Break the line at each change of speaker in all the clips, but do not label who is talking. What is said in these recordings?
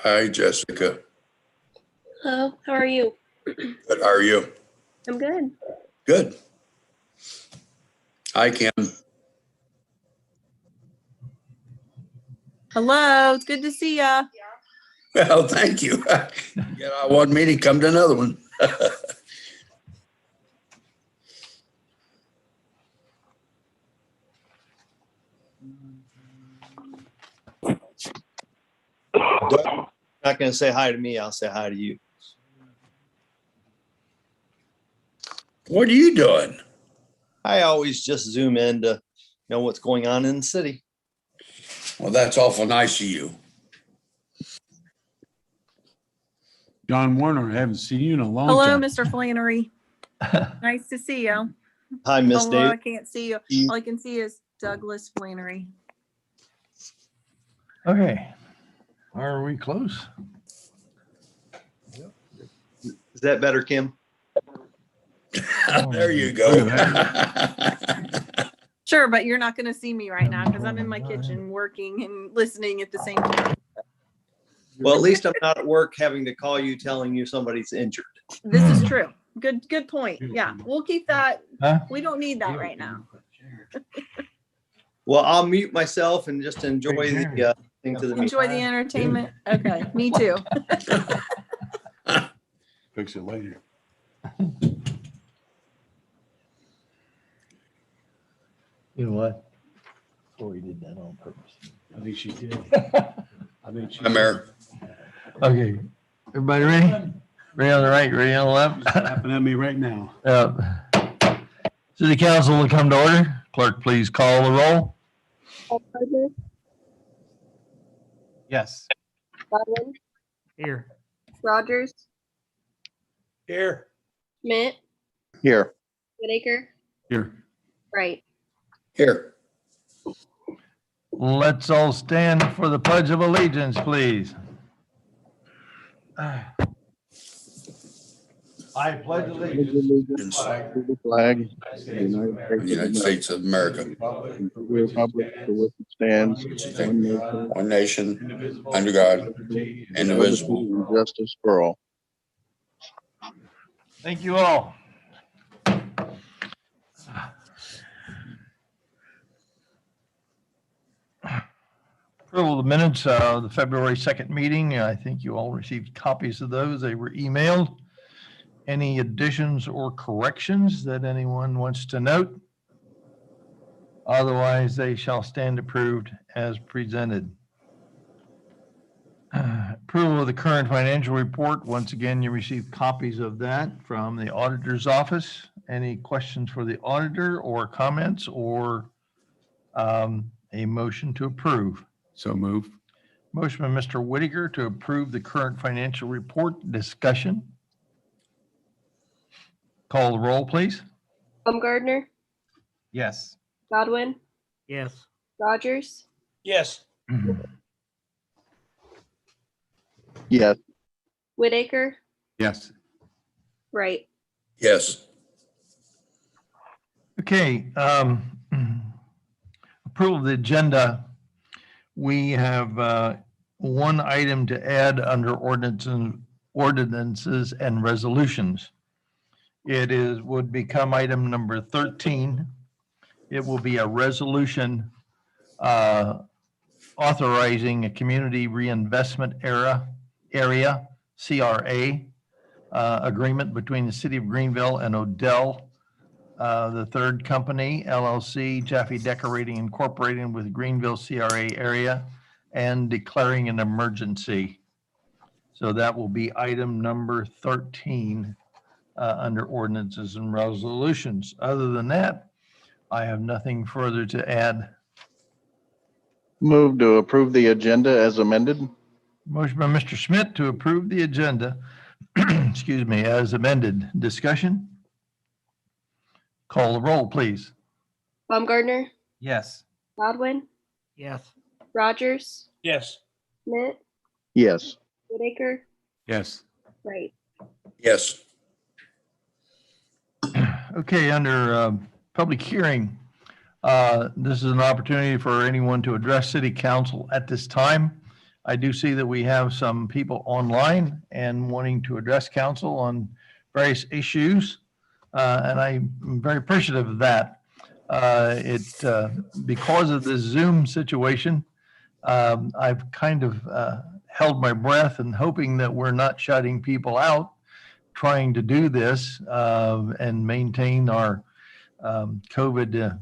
Hi, Jessica.
Hello, how are you?
Good. How are you?
I'm good.
Good. Hi, Kim.
Hello, it's good to see ya.
Well, thank you. Get out of one meeting, come to another one.
Not going to say hi to me. I'll say hi to you.
What are you doing?
I always just zoom in to know what's going on in the city.
Well, that's awful nice of you.
John Warner, I haven't seen you in a long
Hello,
time.
Mr. Flannery. Nice to see you.
Hi, Miss
Although I
David.
can't see you. All I can see is Douglas Flannery.
Okay. Are we close?
Is that better, Kim?
There you
Look
go.
at
Sure, but you're not going to see me right now because I'm in my kitchen working and listening at the same time.
Well, at least I'm not at work having to call you telling you somebody's injured.
This is true. Good point. Yeah, we'll keep that.
Huh?
We don't need that right now.
Well, I'll mute myself and just enjoy the thing to the meeting.
Enjoy the entertainment. Okay, me too.
Fix it later.
You know what? Lori did that on purpose.
I think she did. I think she
Hi, Mayor.
Okay. Everybody ready? Ready on the right, ready on the left?
It's happening at me right now.
City Council will come to order. Clerk, please call the roll.
Yes.
Godwin,
Here.
Rogers,
Here.
Schmidt,
Here.
Whitaker,
Here.
Wright.
Here.
Let's all stand for the Pledge of Allegiance, please. I pledge allegiance
To
the flag of the
the United States of America.
and to the republic for which it stands, one nation,
One nation, under God, indivisible.
and justice for all.
Thank you all. Approval of the minutes of the February 2nd meeting. I think you all received copies of those. They were emailed. Any additions or corrections that anyone wants to note? Otherwise, they shall stand approved as presented. Approval of the current financial report. Once again, you received copies of that from the auditor's office. Any questions for the auditor or comments or a motion to approve?
So move.
Motion by Mr. Whitaker to approve the current financial report. Discussion. Call the roll, please.
Baumgartner,
Yes.
Godwin,
Yes.
Rogers,
Yes.
Yes,
Whitaker,
Yes.
Wright.
Yes.
Okay, approval of the agenda. We have one item to add under ordinances and resolutions. It would become item number 13. It will be a resolution authorizing a community reinvestment area, CRA, agreement between the city of Greenville and Odell, the third company, LLC, Jaffe Decorating Incorporated with Greenville CRA area, and declaring an emergency. So that will be item number 13 under ordinances and resolutions. Other than that, I have nothing further to add.
move to approve the agenda as amended.
Motion by Mr. Schmidt to approve the agenda, excuse me, as amended. Discussion? Call the roll, please.
Baumgartner,
Yes.
Godwin,
Yes.
Rogers,
Yes.
Schmidt,
Yes,
Whitaker,
Yes.
Wright.
Yes.
Okay, under public hearing, this is an opportunity for anyone to address city council at this time. I do see that we have some people online and wanting to address council on various issues, and I'm very appreciative of that. Because of the Zoom situation, I've kind of held my breath and hoping that we're not shutting people out trying to do this and maintain our COVID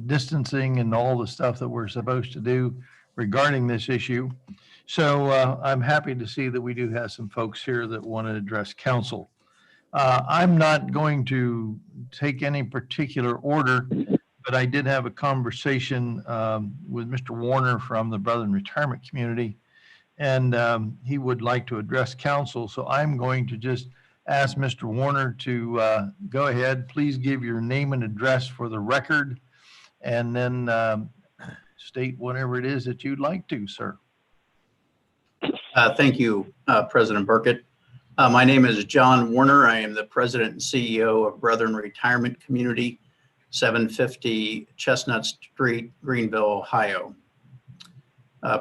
distancing and all the stuff that we're supposed to do regarding this issue. So I'm happy to see that we do have some folks here that want to address council. I'm not going to take any particular order, but I did have a conversation with Mr. Warner from the Brethren Retirement Community, and he would like to address council. So I'm going to just ask Mr. Warner to go ahead. Please give your name and address for the record, and then state whatever it is that you'd like to, sir.
Thank you, President Burkett. My name is John Warner. I am the president and CEO of Brethren Retirement Community, 750 Chestnut Street, Greenville, Ohio.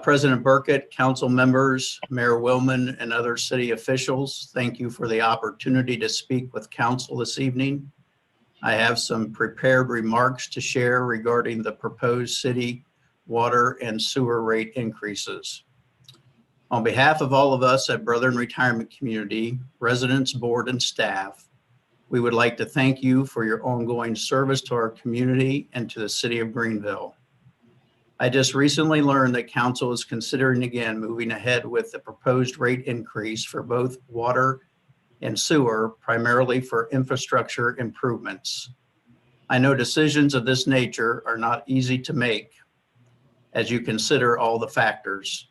President Burkett, council members, Mayor Willman, and other city officials, thank you for the opportunity to speak with council this evening. I have some prepared remarks to share regarding the proposed city water and sewer rate increases. On behalf of all of us at Brethren Retirement Community, residents, board, and staff, we would like to thank you for your ongoing service to our community and to the city of Greenville. I just recently learned that council is considering again moving ahead with the proposed rate increase for both water and sewer, primarily for infrastructure improvements. I know decisions of this nature are not easy to make as you consider all the factors.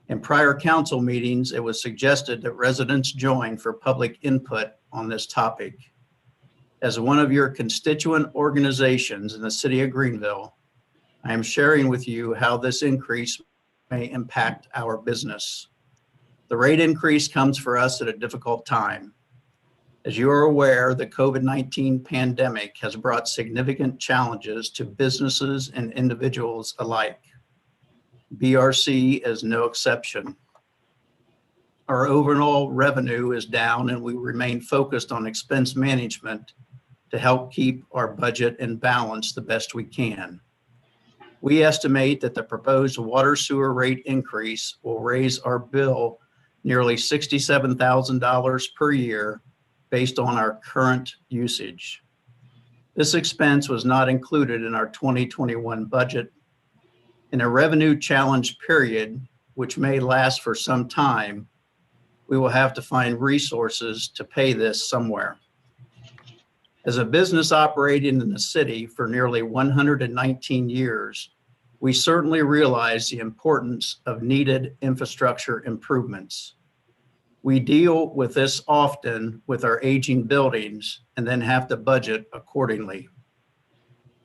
In prior council meetings, it was suggested that residents join for public input on this topic. As one of your constituent organizations in the city of Greenville, I am sharing with you how this increase may impact our business. The rate increase comes for us at a difficult time. As you are aware, the COVID-19 pandemic has brought significant challenges to businesses and individuals alike. BRC is no exception. Our overall revenue is down and we remain focused on expense management to help keep our budget in balance the best we can. We estimate that the proposed water sewer rate increase will raise our bill nearly $67,000 per year based on our current usage. This expense was not included in our 2021 budget. In a revenue challenge period, which may last for some time, we will have to find resources to pay this somewhere. As a business operating in the city for nearly 119 years, we certainly realize the importance of needed infrastructure improvements. We deal with this often with our aging buildings and then have to budget accordingly.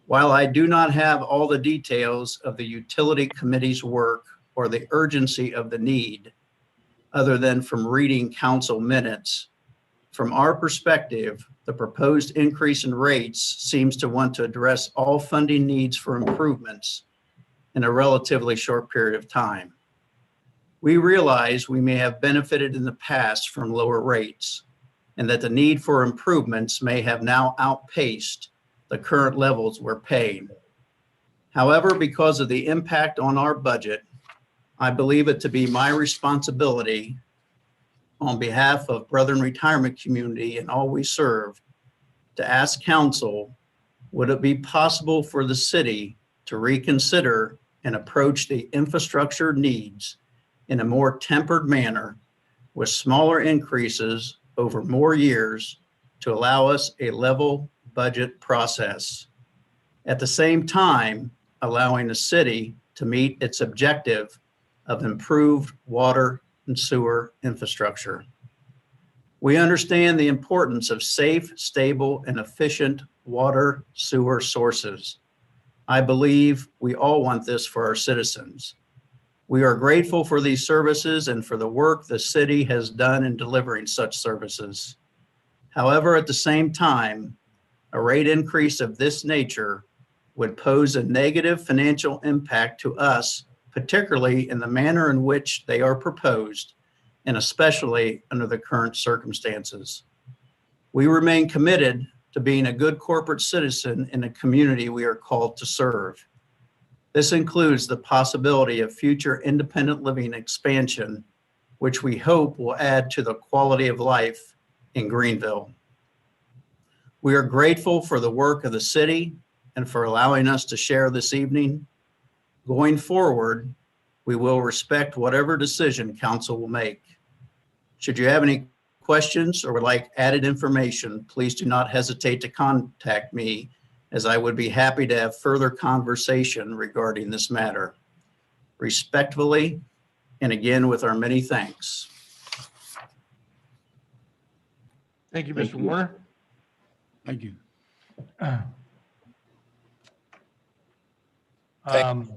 While I do not have all the details of the utility committee's work or the urgency of the need, other than from reading council minutes, from our perspective, the proposed increase in rates seems to want to address all funding needs for improvements in a relatively short period of time. We realize we may have benefited in the past from lower rates and that the need for improvements may have now outpaced the current levels we're paying. However, because of the impact on our budget, I believe it to be my responsibility on behalf of Brethren Retirement Community and all we serve to ask council, would it be possible for the city to reconsider and approach the infrastructure needs in a more tempered manner with smaller increases over more years to allow us a level budget process. At the same time, allowing the city to meet its objective of improved water and sewer infrastructure. We understand the importance of safe, stable, and efficient water sewer sources. I believe we all want this for our citizens. We are grateful for these services and for the work the city has done in delivering such services. However, at the same time, A rate increase of this nature would pose a negative financial impact to us, particularly in the manner in which they are proposed, and especially under the current circumstances. We remain committed to being a good corporate citizen in the community we are called to serve. This includes the possibility of future independent living expansion, which we hope will add to the quality of life in Greenville. We are grateful for the work of the city and for allowing us to share this evening. Going forward, we will respect whatever decision council will make. Should you have any questions or would like added information, please do not hesitate to contact me, as I would be happy to have further conversation regarding this matter. Respectfully, and again with our many thanks.
Thank you,
Thank
Mr.
you.
Warner.
Thank you.
Um,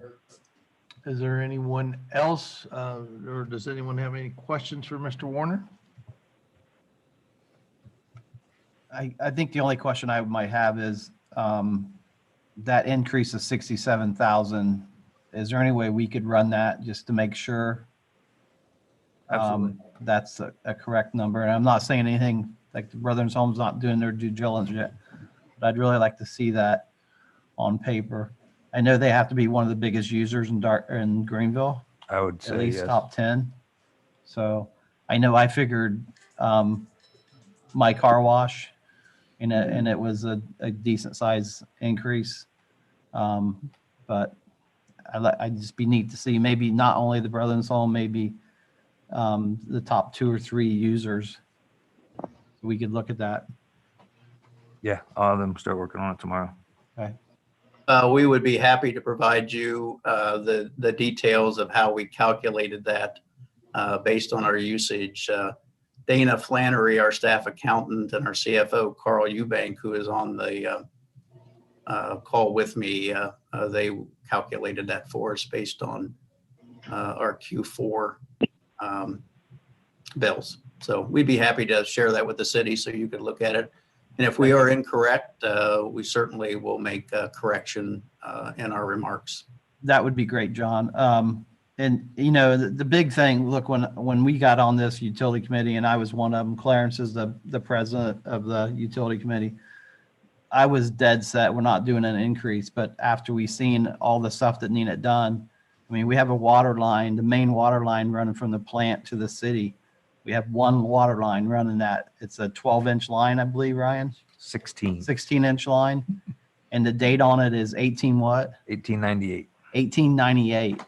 Is there anyone else, or does anyone have any questions for Mr. Warner?
I think the only question I might have is, that increase of 67,000, is there any way we could run that just to make sure
Absolutely.
that's a correct number? And I'm not saying anything, like the Brother's Home's not doing their due diligence yet, but I'd really like to see that on paper. I know they have to be one of the biggest users in Greenville,
I would
at
say
least
yes.
top 10. So I know I figured my car wash, and it was a decent size increase. But I'd just be neat to see maybe not only the Brother's Home, maybe the top 2 or 3 users. We could look at that.
Yeah, I'll have them start working on it tomorrow.
Okay.
We would be happy to provide you the details of how we calculated that based on our usage. Dana Flannery, our staff accountant, and our CFO, Carl Eubank, who is on the call with me, they calculated that for us based on our Q4 bills. So we'd be happy to share that with the city so you could look at it. And if we are incorrect, we certainly will make a correction in our remarks.
That would be great, John. And you know, the big thing, look, when we got on this utility committee, and I was one of them, Clarence is the president of the utility committee, I was dead set, we're not doing an increase. But after we seen all the stuff that needed done, I mean, we have a water line, the main water line running from the plant to the city. We have one water line running that. It's a 12-inch line, I believe, Ryan?
16,
16-inch line. And the date on it is
1898.
1898.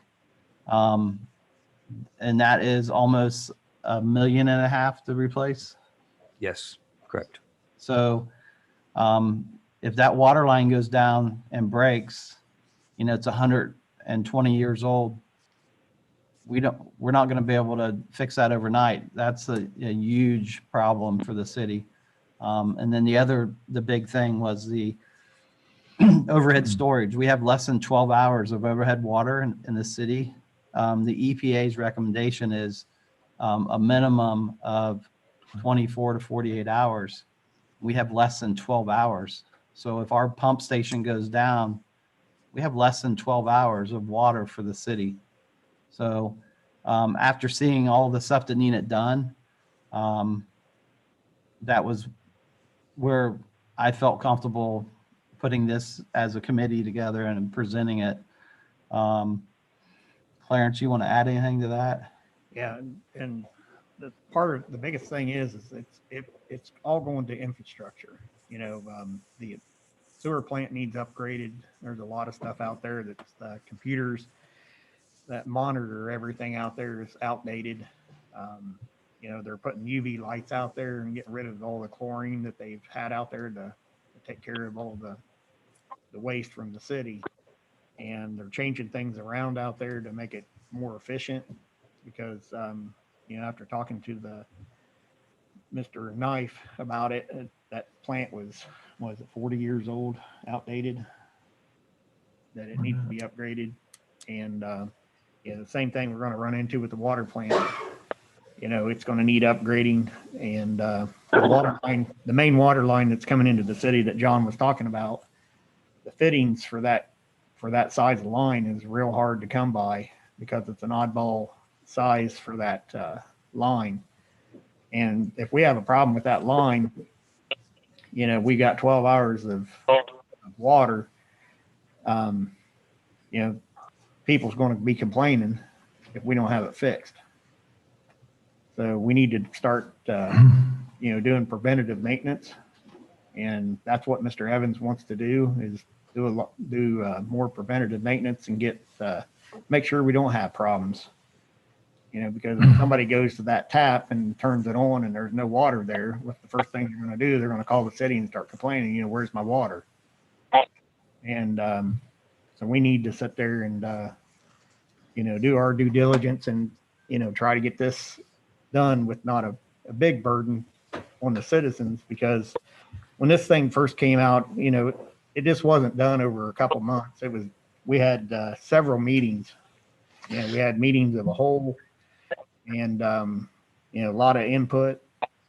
And that is almost $1.5 million to replace.
Yes, correct.
So if that water line goes down and breaks, you know, it's 120 years old. We're not going to be able to fix that overnight. That's a huge problem for the city. And then the big thing was the overhead storage. We have less than 12 hours of overhead water in the city. The EPA's recommendation is a minimum of 24 to 48 hours. We have less than 12 hours. So if our pump station goes down, we have less than 12 hours of water for the city. So after seeing all the stuff that needed done, that was where I felt comfortable putting this as a committee together and presenting it. Clarence, you want to add anything to that?
Yeah, and the part of the biggest thing is it's all going to infrastructure. You know, the sewer plant needs upgraded. There's a lot of stuff out there that's computers that monitor everything out there is outdated. You know, they're putting UV lights out there and getting rid of all the chlorine that they've had out there to take care of all the waste from the city. And they're changing things around out there to make it more efficient because, you know, after talking to the Mr. Knife about it, that plant was it 40 years old, outdated, that it needs to be upgraded. And, yeah, the same thing we're going to run into with the water plant. it's going to need upgrading. And the main water line that's coming into the city that John was talking about, the fittings for that size of line is real hard to come by because it's an oddball size for that line. And if we have a problem with that line, we got 12 hours of water. People's going to be complaining if we don't have it fixed. So we need to start, doing preventative maintenance. And that's what Mr. Evans wants to do, is do more preventative maintenance and make sure we don't have problems. Because if somebody goes to that tap and turns it on and there's no water there, what's the first thing they're going to do? They're going to call the city and start complaining, where's my water? And so we need to sit there and, do our due diligence and, try to get this done with not a big burden on the citizens. Because when this thing first came out, it just wasn't done over a couple months. We had several meetings. We had meetings of a whole, and a lot of input.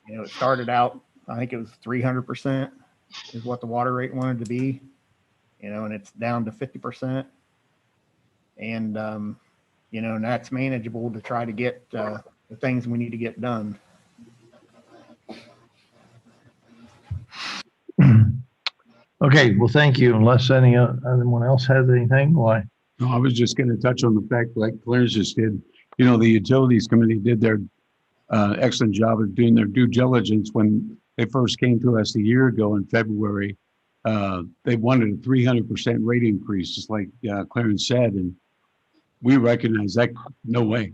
It started out, I think it was 300% is what the water rate wanted to be, and it's down to 50%. And and that's manageable to try to get the things we need to get done.
Okay, well, thank you. Unless anyone else has anything, why?
No, I was just going to touch on the fact, like Clarence just did, the Utilities Committee did their excellent job of doing their due diligence when they first came to us a year ago in February. They wanted a 300% rate increase, just like Clarence said, and we recognize that, no way.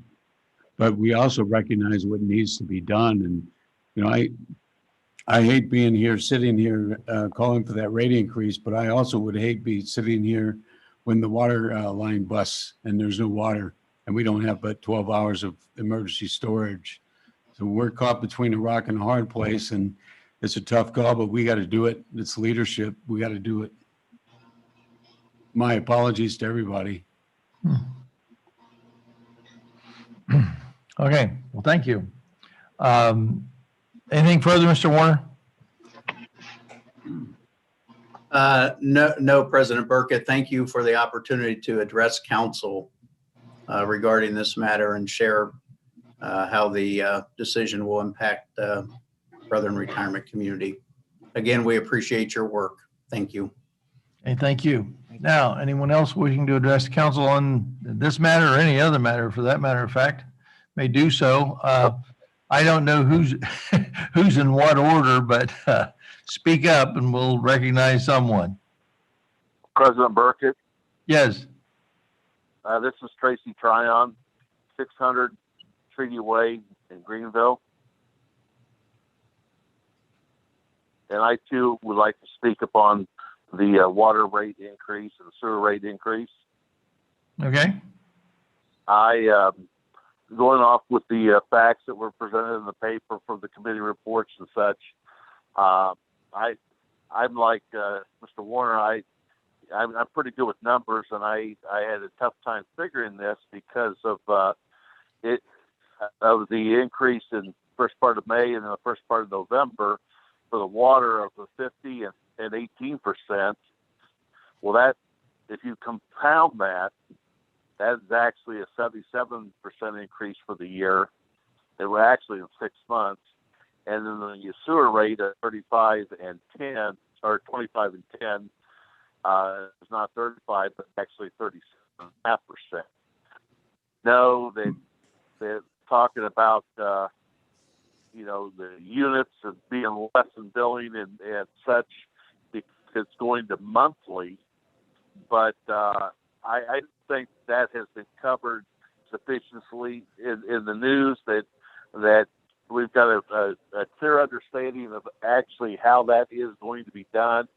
But we also recognize what needs to be done. And, I hate being here, sitting here, calling for that rate increase, but I also would hate be sitting here when the water line busts and there's no water and we don't have but 12 hours of emergency storage. So we're caught between a rock and a hard place, and it's a tough call, but we got to do it. It's leadership. We got to do it. My apologies to everybody.
Okay, well, thank you. Anything further, Mr. Warner?
No, President Burkett, thank you for the opportunity to address council regarding this matter and share how the decision will impact the Brethren Retirement Community. Again, we appreciate your work. Thank you.
Hey, thank you. Now, anyone else wishing to address council on this matter or any other matter, for that matter of fact, may do so. I don't know who's who's in what order, but speak up and we'll recognize someone.
President Burkett,
Yes.
this is Tracy Tryon, 600 Treaty Way in Greenville. And I too would like to speak upon the water rate increase and sewer rate increase.
Okay.
Going off with the facts that were presented in the paper for the committee reports and such, I'm like Mr. Warner. I'm pretty good with numbers, and I had a tough time figuring this because of the increase in first part of May and then the first part of November for the water of the 50 and 18%. Well, that if you compound that, that is actually a 77% increase for the year. It was actually in 6 months. And then the sewer rate at 35 and 10, or 25 and 10, is not 35, but actually 37.5%. No, they're talking about, the units of being less in billing and such, because it's going to monthly. But I think that has been covered sufficiently in the news that we've got a clear understanding of actually how that is going to be done.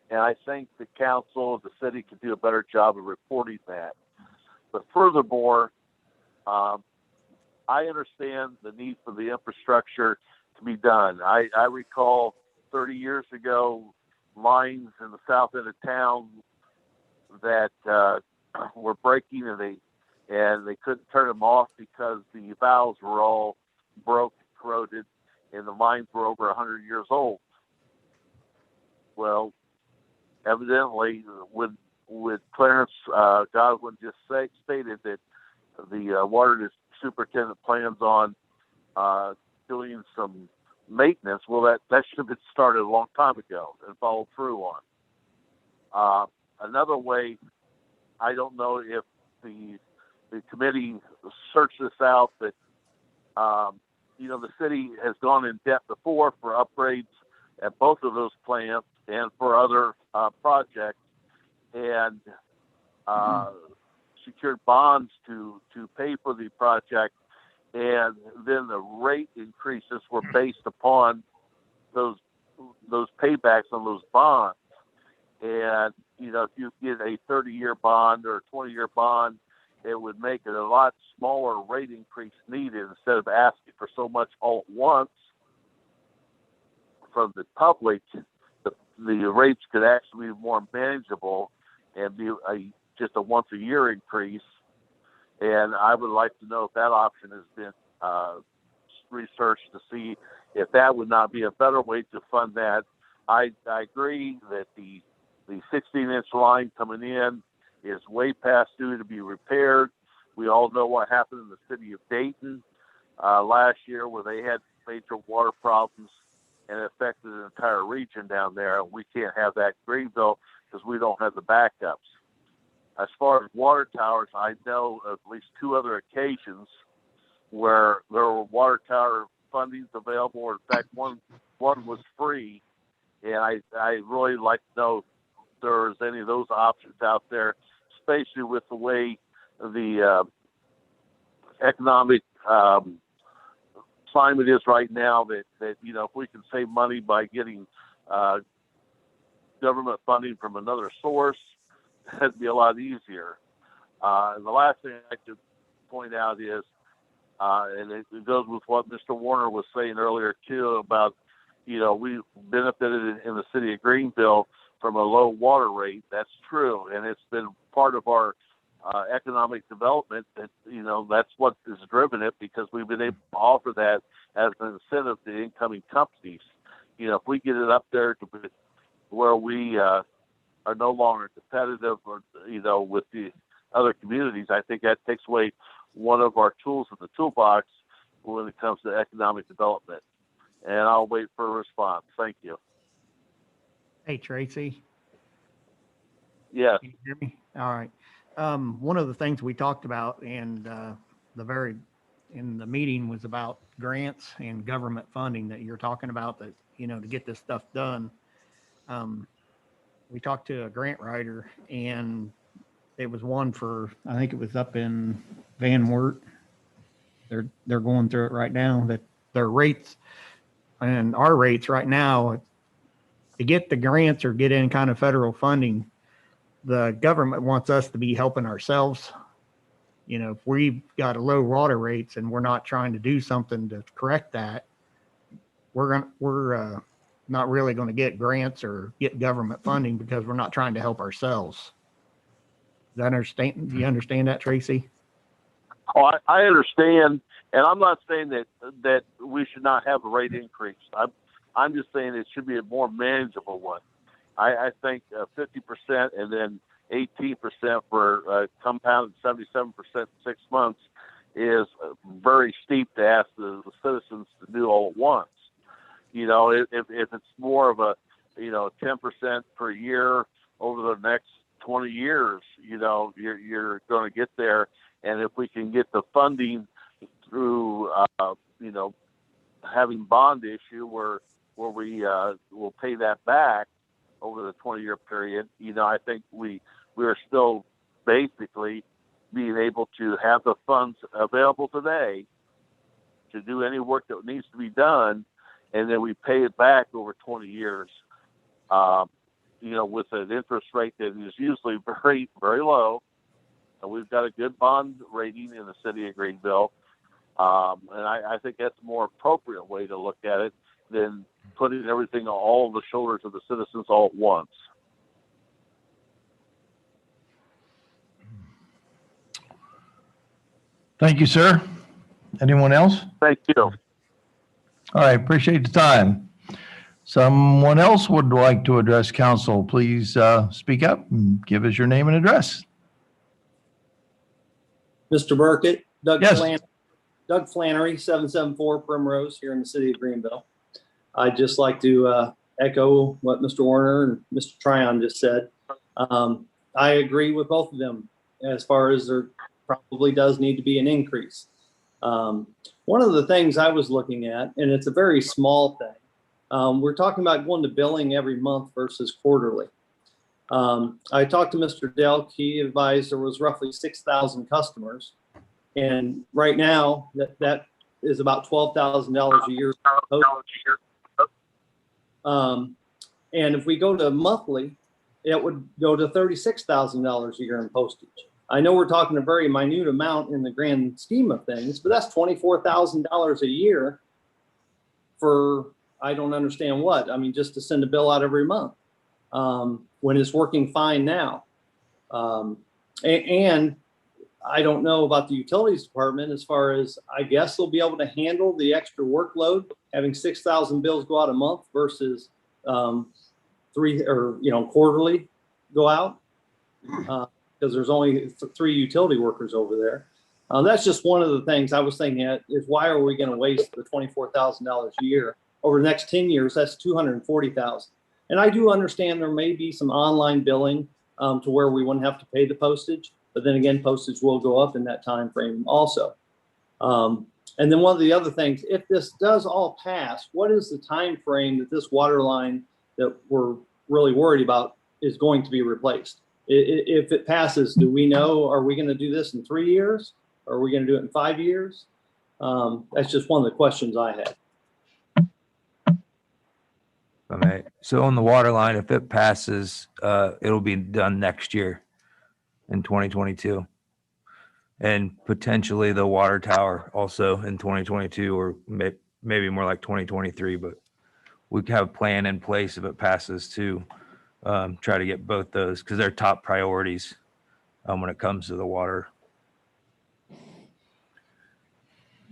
And I think the council of the city could do a better job of reporting that. But furthermore, I understand the need for the infrastructure to be done. I recall 30 years ago, lines in the south end of town that were breaking, and they couldn't turn them off because the valves were all broke, corroded, and the mines were over 100 years old. Well, evidently, when Clarence Godwin just stated that the water superintendent plans on doing some maintenance, well, that should have been started a long time ago and followed through on. Another way, I don't know if the committee searched this out, but the city has gone in debt before for upgrades at both of those plants and for other projects, and secured bonds to pay for the project, and then the rate increases were based upon those paybacks on those bonds. And if you get a 30-year bond or a 20-year bond, it would make it a lot smaller rate increase needed instead of asking for so much all at once from the public. The rates could actually be more manageable and be just a once a year increase. And I would like to know if that option has been researched to see if that would not be a better way to fund that. I agree that the 16-inch line coming in is way past due to be repaired. We all know what happened in the city of Dayton last year, where they had major water problems and it affected the entire region down there. We can't have that in Greenville because we don't have the backups. As far as water towers, I know of at least 2 other occasions where there were water tower fundings available, or in fact, one was free. And I really like to know if there's any of those options out there, especially with the way the economic climate is right now, that if we can save money by getting government funding from another source, that'd be a lot easier. And the last thing I could point out is, and it goes with what Mr. Warner was saying earlier too, about, we benefited in the city of Greenville from a low water rate. That's true. And it's been part of our economic development that, that's what has driven it, because we've been able to offer that as an incentive to incoming companies. If we get it up there to where we are no longer competitive, or, with the other communities, I think that takes away one of our tools in the toolbox when it comes to economic development. And I'll wait for a response. Thank you.
Hey, Tracy.
Yes.
Can you hear me? All right. One of the things we talked about in the meeting was about grants and government funding that you're talking about, that, to get this stuff done. We talked to a grant writer, and it was one for, I think it was up in Van Wert. They're going through it right now, that their rates and our rates right now, to get the grants or get any kind of federal funding, the government wants us to be helping ourselves. If we've got a low water rates and we're not trying to do something to correct that, we're not really going to get grants or get government funding, because we're not trying to help ourselves. Do you understand that, Tracy?
Oh, I understand, and I'm not saying that we should not have a rate increase. I'm just saying it should be a more manageable one. I think 50% and then 18% for compounded 77% in 6 months is very steep to ask the citizens to do all at once. If it's more of a 10% per year over the next 20 years, you're going to get there. And if we can get the funding through, having bond issue where we will pay that back over the 20-year period, I think we are still basically being able to have the funds available today to do any work that needs to be done, and then we pay it back over 20 years, with an interest rate that is usually very, very low. And we've got a good bond rating in the city of Greenville. And I think that's a more appropriate way to look at it than putting everything on all the shoulders of the citizens all at once.
Thank you, sir. Anyone else?
Thank you.
All right, appreciate the time. Someone else would like to address council, please speak up and give us your name and address.
Mr. Burkett,
Yes.
Doug Flannery, 774 Primrose here in the city of Greenville. I'd just like to echo what Mr. Warner and Mr. Tryon just said. I agree with both of them as far as there probably does need to be an increase. One of the things I was looking at, and it's a very small thing, we're talking about going to billing every month versus quarterly. I talked to Mr. Delk. He advised there was roughly 6,000 customers. And right now, that is about $12,000 a year. And if we go to monthly, it would go to $36,000 a year in postage. I know we're talking a very minute amount in the grand scheme of things, but that's $24,000 a year for, I don't understand what. I mean, just to send a bill out every month when it's working fine now. And I don't know about the utilities department as far as, I guess they'll be able to handle the extra workload, having 6,000 bills go out a month versus quarterly go out, because there's only 3 utility workers over there. That's just one of the things I was thinking is, why are we going to waste the $24,000 a year over the next 10 years? That's $240,000. And I do understand there may be some online billing to where we wouldn't have to pay the postage, but then again, postage will go up in that time frame also. And then one of the other things, if this does all pass, what is the time frame that this water line that we're really worried about is going to be replaced? If it passes, do we know, are we going to do this in 3 years? Or are we going to do it in 5 years? That's just one of the questions I had.
Okay. So on the water line, if it passes, it'll be done next year in 2022. And potentially the water tower also in 2022, or maybe more like 2023, but we have a plan in place if it passes to try to get both those, because they're top priorities when it comes to the water.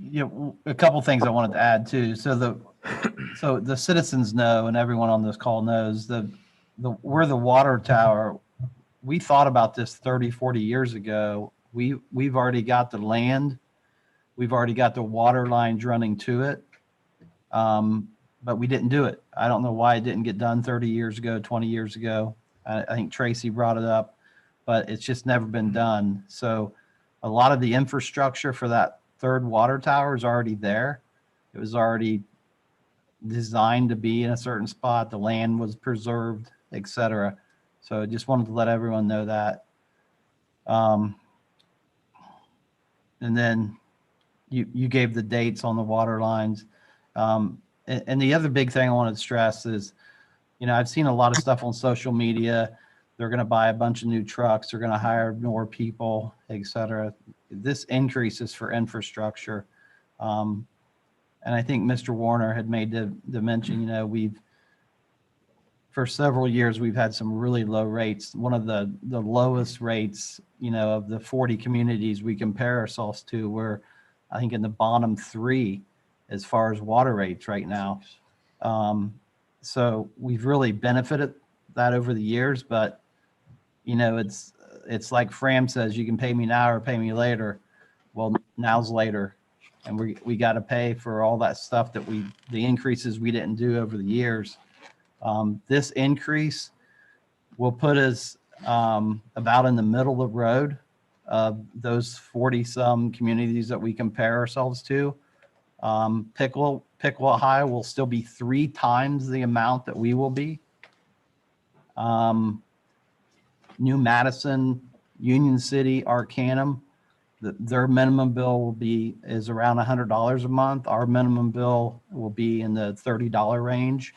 Yeah, a couple things I wanted to add too. So the citizens know, and everyone on this call knows, we're the water tower. We thought about this 30, 40 years ago. We've already got the land. We've already got the water lines running to it. But we didn't do it. I don't know why it didn't get done 30 years ago, 20 years ago. I think Tracy brought it up, but it's just never been done. So a lot of the infrastructure for that third water tower is already there. It was already designed to be in a certain spot. The land was preserved, et cetera. So I just wanted to let everyone know that. And then you gave the dates on the water lines. And the other big thing I wanted to stress is, I've seen a lot of stuff on social media. They're going to buy a bunch of new trucks. They're going to hire more people, et cetera. This increase is for infrastructure. And I think Mr. Warner had made the mention, for several years, we've had some really low rates. One of the lowest rates, of the 40 communities we compare ourselves to, we're, I think, in the bottom 3 as far as water rates right now. So we've really benefited that over the years, but it's like Fram says, you can pay me now or pay me later. Well, now's later. And we got to pay for all that stuff the increases we didn't do over the years. This increase will put us about in the middle of the road of those 40 some communities that we compare ourselves to. Pickle High will still be 3 times the amount that we will be. New Madison, Union City, Arcanum, their minimum bill is around $100 a month. Our minimum bill will be in the $30 range.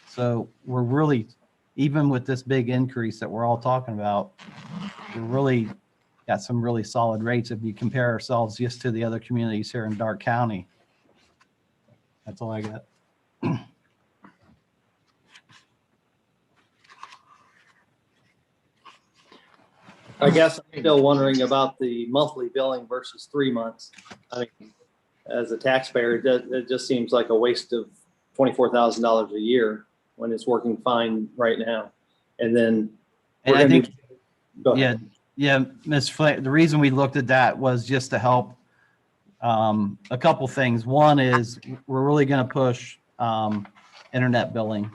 So we're really, even with this big increase that we're all talking about, we're really got some really solid rates if you compare ourselves just to the other communities here in Darke County. That's all I got.
I guess I'm still wondering about the monthly billing versus 3 months. I mean, as a taxpayer, it just seems like a waste of $24,000 a year when it's working fine right now. And then
And
we're
I
gonna
think,
go
yeah,
ahead.
yeah, Ms. Flake, the reason we looked at that was just to help a couple things. One is we're really going to push internet billing.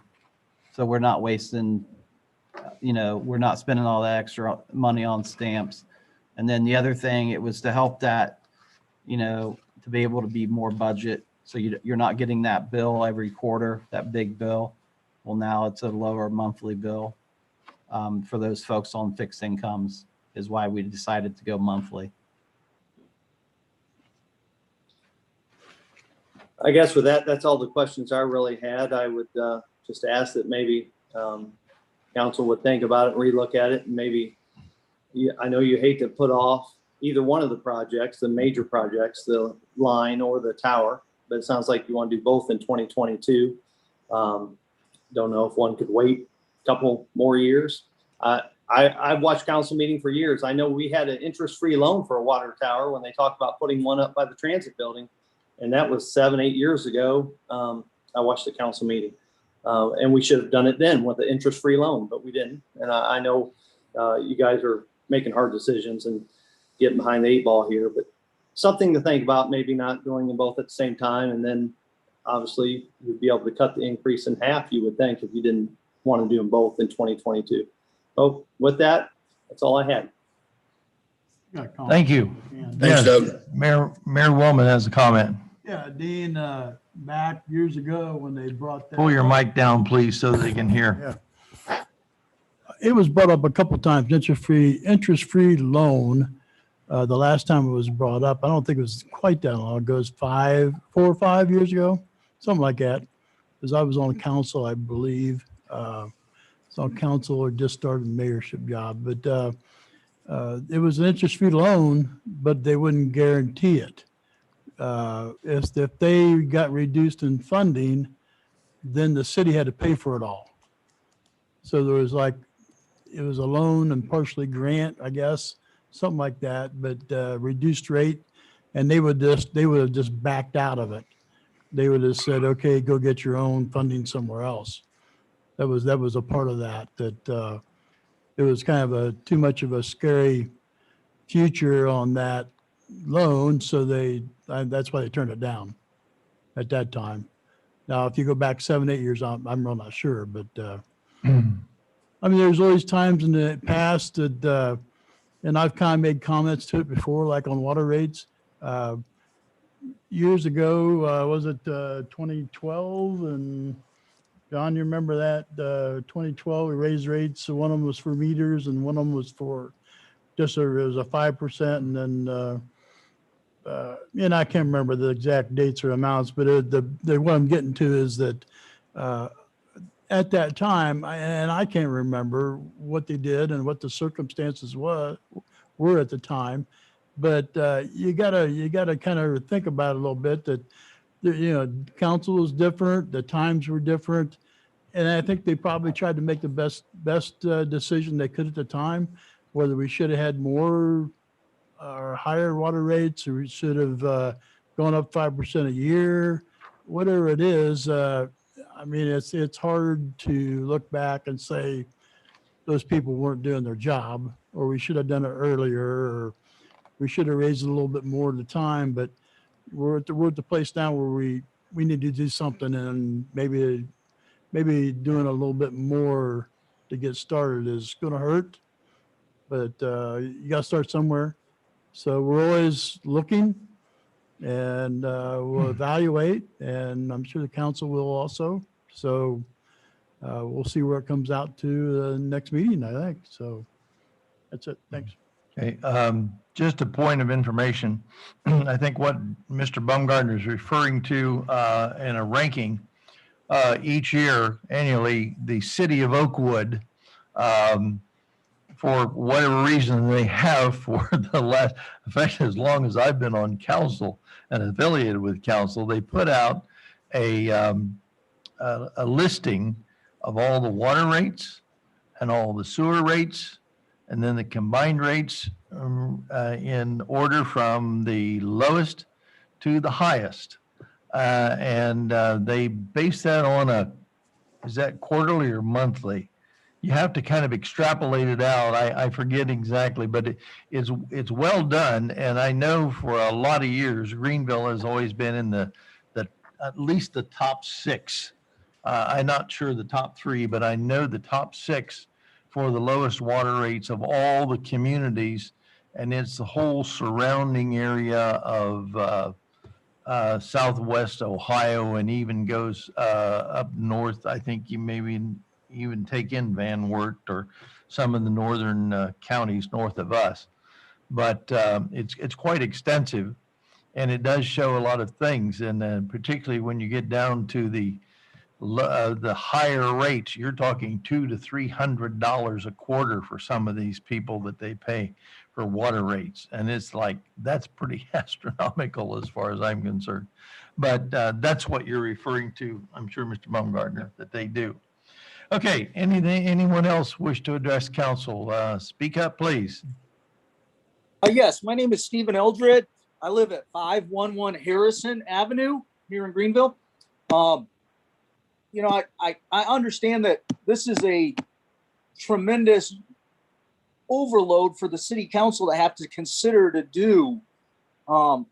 So we're not wasting, we're not spending all that extra money on stamps. And then the other thing, it was to help that, to be able to be more budget. So you're not getting that bill every quarter, that big bill. Well, now it's a lower monthly bill for those folks on fixed incomes is why we decided to go monthly.
I guess with that, that's all the questions I really had. I would just ask that maybe council would think about it, relook at it, and maybe, I know you hate to put off either one of the projects, the major projects, the line or the tower, but it sounds like you want to do both in 2022. Don't know if one could wait a couple more years. I've watched council meeting for years. I know we had an interest-free loan for a water tower when they talked about putting one up by the transit building. And that was 7-8 years ago. I watched the council meeting, and we should have done it then with the interest-free loan, but we didn't. And I know you guys are making hard decisions and getting behind the 8 ball here, but something to think about, maybe not doing them both at the same time. And then obviously you'd be able to cut the increase in half, you would think, if you didn't want to do them both in 2022. Oh, with that, that's all I had.
Thank you.
Thanks,
Yes,
Doug.
Mayor Woolman has a comment.
Yeah, Dean, back years ago when they brought that.
Pull your
up-
mic down, please, so they can hear.
Yeah. It was brought up a couple times, interest-free loan. The last time it was brought up, I don't think it was quite that long ago. It was 4 or 5 years ago, something like that. Because I was on council, I believe. So on council or just started a mayorship job, but it was an interest-free loan, but they wouldn't guarantee it. If they got reduced in funding, then the city had to pay for it all. So there was it was a loan and partially grant, I guess, something like that, but reduced rate, and they would have just backed out of it. They would have said, okay, go get your own funding somewhere else. That was a part of that it was kind of too much of a scary future on that loan, so that's why they turned it down at that time. Now, if you go back 7-8 years, I'm real not sure, but I mean, there's always times in the past that, and I've kind of made comments to it before, like on water rates. Years ago, was it 2012? And John, you remember that 2012 we raised rates. So one of them was for meters, and one of them was for just it was a 5%, and then. I can't remember the exact dates or amounts, but what I'm getting to is that at that time, I can't remember what they did and what the circumstances were at the time, but you gotta kind of think about it a little bit that council was different, the times were different, and I think they probably tried to make the best decision they could at the time, whether we should have had more or higher water rates, or we should have gone up 5% a year, whatever it is. I mean, it's hard to look back and say those people weren't doing their job, or we should have done it earlier, or we should have raised it a little bit more at the time. But we're at the place now where we need to do something, and maybe doing a little bit more to get started is going to hurt, but you got to start somewhere. So we're always looking, and we'll evaluate, and I'm sure the council will also. So we'll see where it comes out to the next meeting, I think. So that's it. Thanks.
Okay, just a point of information. I think what Mr. Baumgartner is referring to in a ranking, each year annually, the city of Oakwood, for whatever reason they have for the last, in fact, as long as I've been on council and affiliated with council, they put out a listing of all the water rates and all the sewer rates, and then the combined rates in order from the lowest to the highest. And they base that on is that quarterly or monthly? You have to kind of extrapolate it out. I forget exactly, but it's well done. And I know for a lot of years, Greenville has always been in the at least the top 6. I'm not sure the top 3, but I know the top 6 for the lowest water rates of all the communities. And it's the whole surrounding area of Southwest Ohio, and even goes up north. I think you maybe even take in Van Wert or some of the northern counties north of us. But it's quite extensive, and it does show a lot of things. And particularly when you get down to the higher rates, you're talking $200 to $300 a quarter for some of these people that they pay for water rates. And it's like, that's pretty astronomical as far as I'm concerned. But that's what you're referring to, I'm sure, Mr. Baumgartner, that they do. Okay, anyone else wish to address council? Speak up, please.
Yes, my name is Stephen Eldred. I live at 511 Harrison Avenue here in Greenville. You know, I understand that this is a tremendous overload for the city council to have to consider to do. A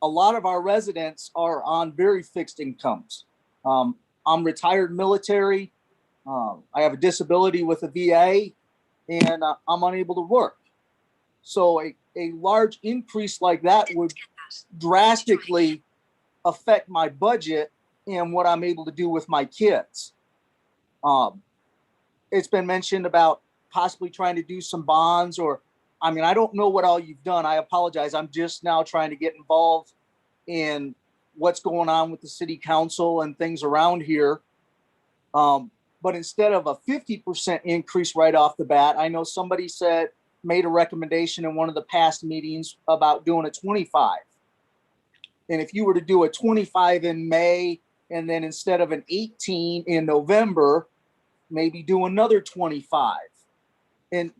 lot of our residents are on very fixed incomes. I'm retired military. I have a disability with the VA, and I'm unable to work. So a large increase like that would drastically affect my budget and what I'm able to do with my kids. It's been mentioned about possibly trying to do some bonds, or, I mean, I don't know what all you've done. I apologize. I'm just now trying to get involved in what's going on with the city council and things around here. But instead of a 50% increase right off the bat, I know somebody made a recommendation in one of the past meetings about doing a 25. And if you were to do a 25 in May, and then instead of an 18 in November, maybe do another 25.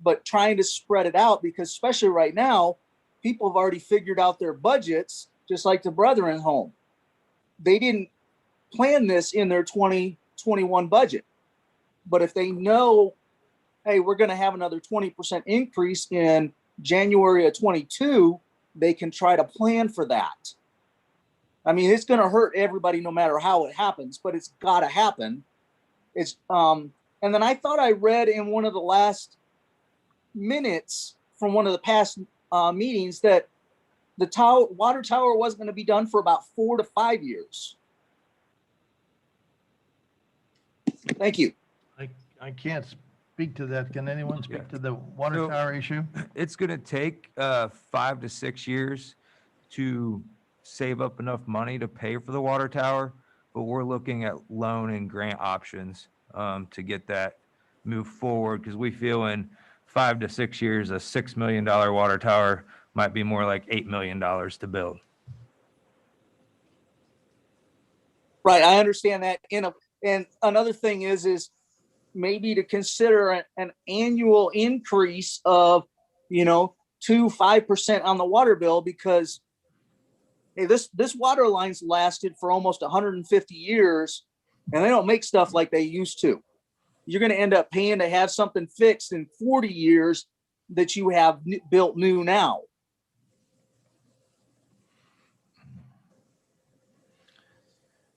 But trying to spread it out, because especially right now, people have already figured out their budgets, just like the Brethren home. They didn't plan this in their 2021 budget. But if they know, hey, we're going to have another 20% increase in January of 22, they can try to plan for that. I mean, it's going to hurt everybody no matter how it happens, but it's got to happen. And then I thought I read in one of the last minutes from one of the past meetings that the water tower wasn't going to be done for about 4 to 5 years. Thank you.
I can't speak to that. Can anyone speak to the water tower issue?
It's going to take 5 to 6 years to save up enough money to pay for the water tower, but we're looking at loan and grant options to get that moved forward, because we feel in 5 to 6 years, a $6 million water tower might be more like $8 million to build.
Right, I understand that. And another thing is maybe to consider an annual increase of, 5% on the water bill, because hey, this water line's lasted for almost 150 years, and they don't make stuff like they used to. You're going to end up paying to have something fixed in 40 years that you have built new now.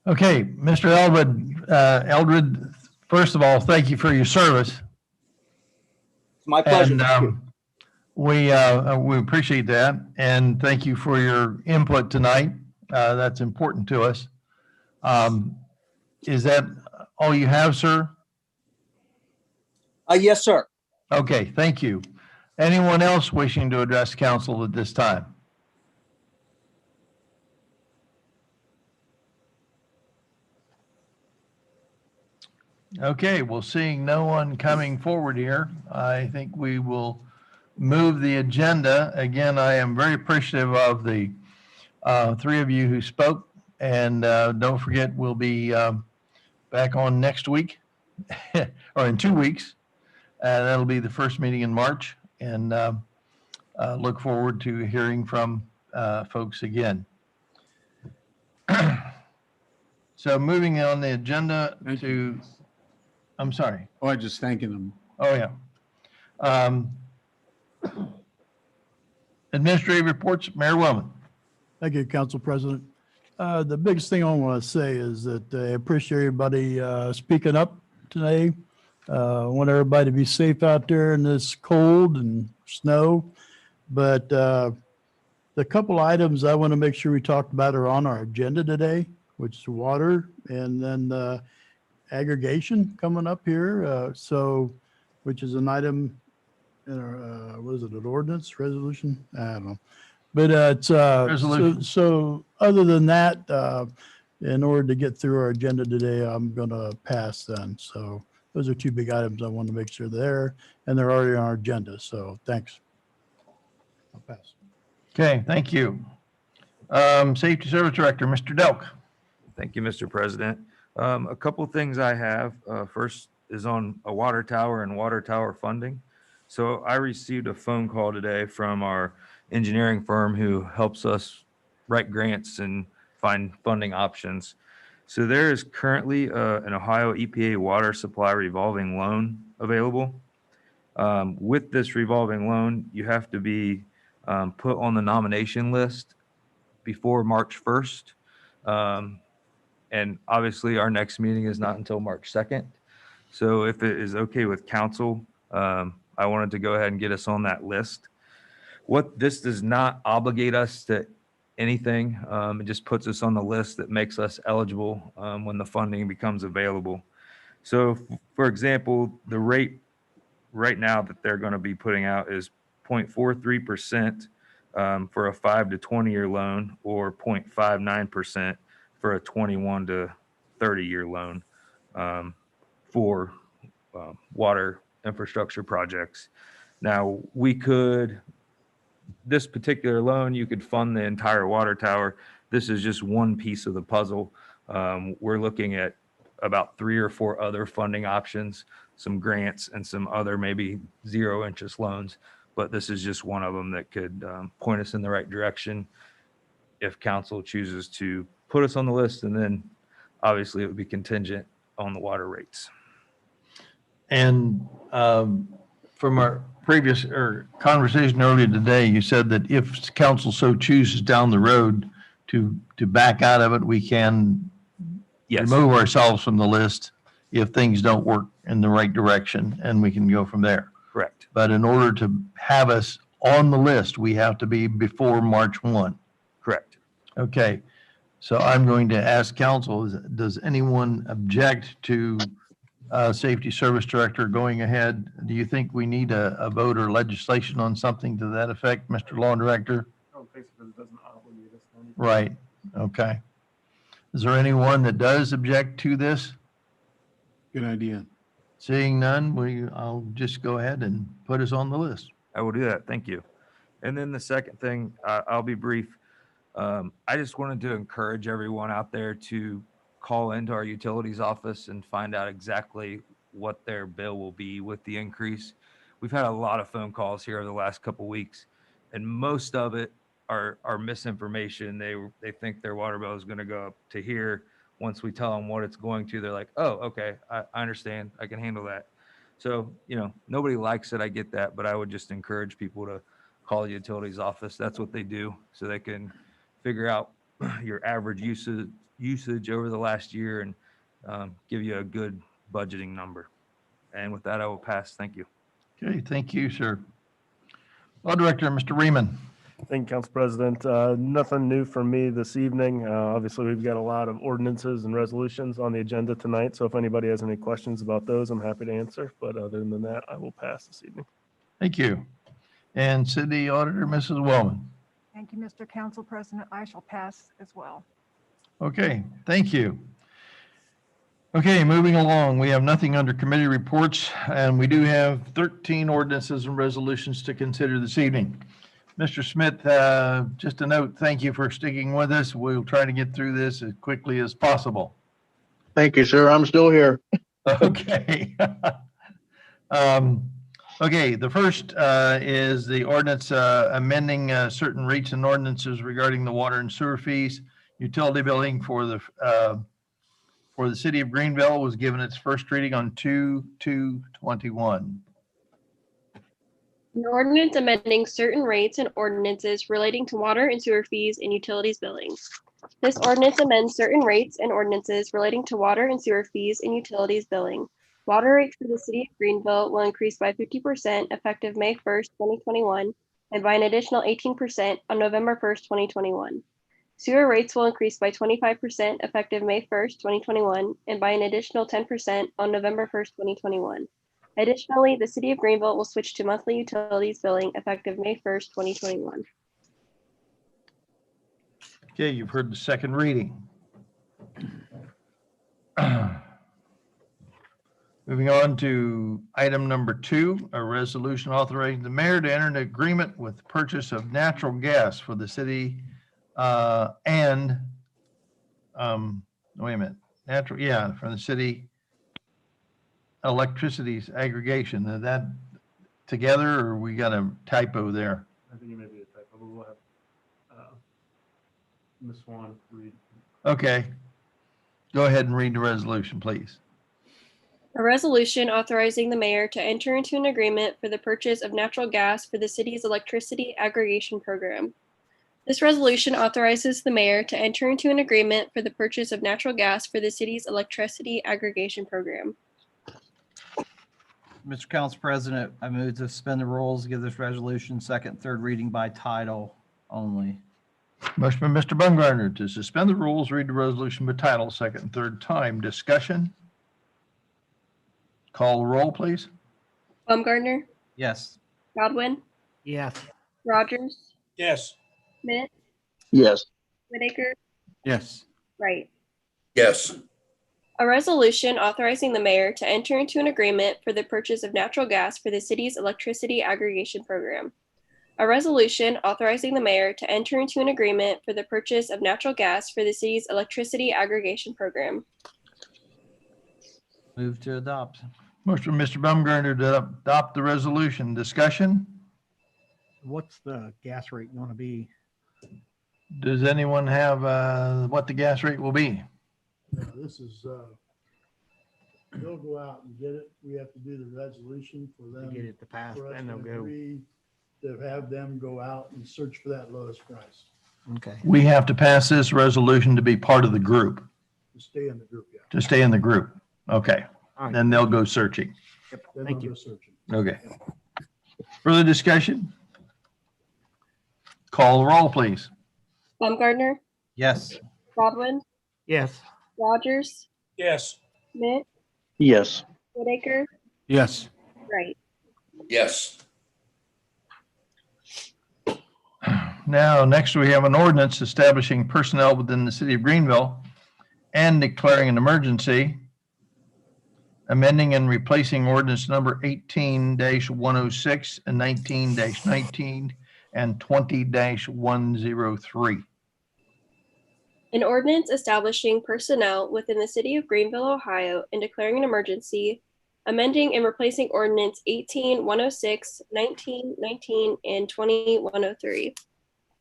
Okay, Mr. Eldred, first of all, thank you for your service.
It's my pleasure.
And we appreciate that, and thank you for your input tonight. That's important to us. Is that all you have, sir?
Yes, sir.
Okay, thank you. Anyone else wishing to address council at this time? Okay, well, seeing no one coming forward here, I think we will move the agenda. Again, I am very appreciative of the 3 of you who spoke, and don't forget, we'll be back on next week or in 2 weeks. That'll be the first meeting in March, and look forward to hearing from folks again. So moving on the agenda
Thank
to, I'm sorry.
Oh, I just thanking them.
Oh, yeah. Administrative reports, Mayor Wellman.
Thank you, Council President. The biggest thing I want to say is that I appreciate everybody speaking up today. I want everybody to be safe out there in this cold and snow. But the couple items I want to make sure we talked about are on our agenda today, which is water and then aggregation coming up here. Which is an item in our, what is it, an ordinance, resolution? I don't know. But it's,
Resolution.
so other than that, in order to get through our agenda today, I'm going to pass then. So those are two big items I want to make sure they're there, and they're already on our agenda. So thanks. I'll pass.
Okay, thank you. Safety Service Director, Mr. Delk.
Thank you, Mr. President. A couple things I have. First is on a water tower and water tower funding. So I received a phone call today from our engineering firm who helps us write grants and find funding options. So there is currently an Ohio EPA water supply revolving loan available. With this revolving loan, you have to be put on the nomination list before March 1st. And obviously our next meeting is not until March 2nd. So if it is okay with council, I wanted to go ahead and get us on that list. What this does not obligate us to anything. It just puts us on the list that makes us eligible when the funding becomes available. So for example, the rate right now that they're going to be putting out is 0.43% for a 5 to 20 year loan, or 0.59% for a 21 to 30 year loan for water infrastructure projects. Now, this particular loan, you could fund the entire water tower. This is just one piece of the puzzle. We're looking at about 3 or 4 other funding options, some grants and some other maybe zero interest loans, but this is just one of them that could point us in the right direction if council chooses to put us on the list. And then obviously it would be contingent on the water rates.
And from our previous conversation earlier today, you said that if council so chooses down the road to back out of it, we can remove ourselves from the list if things don't work in the right direction, and we can go from there.
Correct.
But in order to have us on the list, we have to be before March 1.
Correct.
Okay. So I'm going to ask council, does anyone object to Safety Service Director going ahead? Do you think we need a vote or legislation on something to that effect, Mr. Law Director?
I don't think so, because it doesn't obligate us to anything.
Right. Okay. Is there anyone that does object to this?
Good idea.
Seeing none, I'll just go ahead and put us on the list.
I will do that. Thank you. And then the second thing, I'll be brief. I just wanted to encourage everyone out there to call into our utilities office and find out exactly what their bill will be with the increase. We've had a lot of phone calls here over the last couple of weeks, and most of it are misinformation. They think their water bill is going to go up to here. Once we tell them what it's going to, they're like, oh, okay, I understand. I can handle that. So, nobody likes it. I get that, but I would just encourage people to call the utilities office. That's what they do, so they can figure out your average usage over the last year and give you a good budgeting number. And with that, I will pass. Thank you.
Okay, thank you, sir. Law Director, Mr. Riemann.
Thank you, Council President. Nothing new from me this evening. Obviously, we've got a lot of ordinances and resolutions on the agenda tonight. So if anybody has any questions about those, I'm happy to answer. But other than that, I will pass this evening.
Thank you. And City Auditor, Mrs. Wellman.
Thank you, Mr. Council President. I shall pass as well.
Okay, thank you. Okay, moving along, we have nothing under committee reports, and we do have 13 ordinances and resolutions to consider this evening. Mr. Smith, just a note, thank you for sticking with us. We'll try to get through this as quickly as possible.
Thank you, sir. I'm still here.
Okay. Okay, the first is the ordinance amending certain rates and ordinances regarding the water and sewer fees. Utility billing for the city of Greenville was given its first reading on 2/2/21.
An ordinance amending certain rates and ordinances relating to water and sewer fees and utilities billing. This ordinance amends certain rates and ordinances relating to water and sewer fees and utilities billing. Water rates for the city of Greenville will increase by 50% effective May 1st, 2021, and by an additional 18% on November 1st, 2021. Sewer rates will increase by 25% effective May 1st, 2021, and by an additional 10% on November 1st, 2021. Additionally, the city of Greenville will switch to monthly utilities billing effective May 1st, 2021.
Okay, you've heard the second reading. Moving on to item number 2, a resolution authorizing the mayor to enter an agreement with the purchase of natural gas for the city from the city electricity's aggregation. Is that together or we got a typo there?
I think it may be a typo, but we'll have Ms. Swan read.
Okay. Go ahead and read the resolution, please.
A resolution authorizing the mayor to enter into an agreement for the purchase of natural gas for the city's electricity aggregation program. This resolution authorizes the mayor to enter into an agreement for the purchase of natural gas for the city's electricity aggregation program.
Mr. Council President, I move to suspend the rules, give this resolution second, third reading by title only.
Motion by Mr. Baumgartner to suspend the rules, read the resolution by title, second and third time. Discussion? Call the roll, please.
Baumgartner,
Yes.
Godwin,
Yes.
Rogers,
Yes.
Schmidt,
Yes.
Whitaker,
Yes.
Wright.
Yes.
A resolution authorizing the mayor to enter into an agreement for the purchase of natural gas for the city's electricity aggregation program. A resolution authorizing the mayor to enter into an agreement for the purchase of natural gas for the city's electricity aggregation program.
Move to adopt.
Motion by Mr. Baumgartner to adopt the resolution. Discussion?
What's the gas rate going to be?
Does anyone have what the gas rate will be?
This is, they'll go out and get it. We have to do the resolution for them.
Get it to pass,
for us
then
to
they'll go.
agree to have them go out and search for that lowest price
Okay.
We have to pass this resolution to be part of the group,
to stay in the group. Yeah.
to stay in the group. Okay.
All right.
Then they'll go searching.
Yep.
Then
Thank
they'll
you.
go searching.
Okay. Further discussion? Call the roll, please.
Baumgartner,
Yes.
Godwin,
Yes.
Rogers,
Yes.
Schmidt,
Yes.
Whitaker,
Yes.
Wright.
Yes.
Now, next we have an ordinance establishing personnel within the city of Greenville and declaring an emergency, amending and replacing ordinance number 18-106 and 19-19 and 20-103.
An ordinance establishing personnel within the city of Greenville, Ohio, and declaring an emergency, amending and replacing ordinance 18-106, 19-19, and 20-103.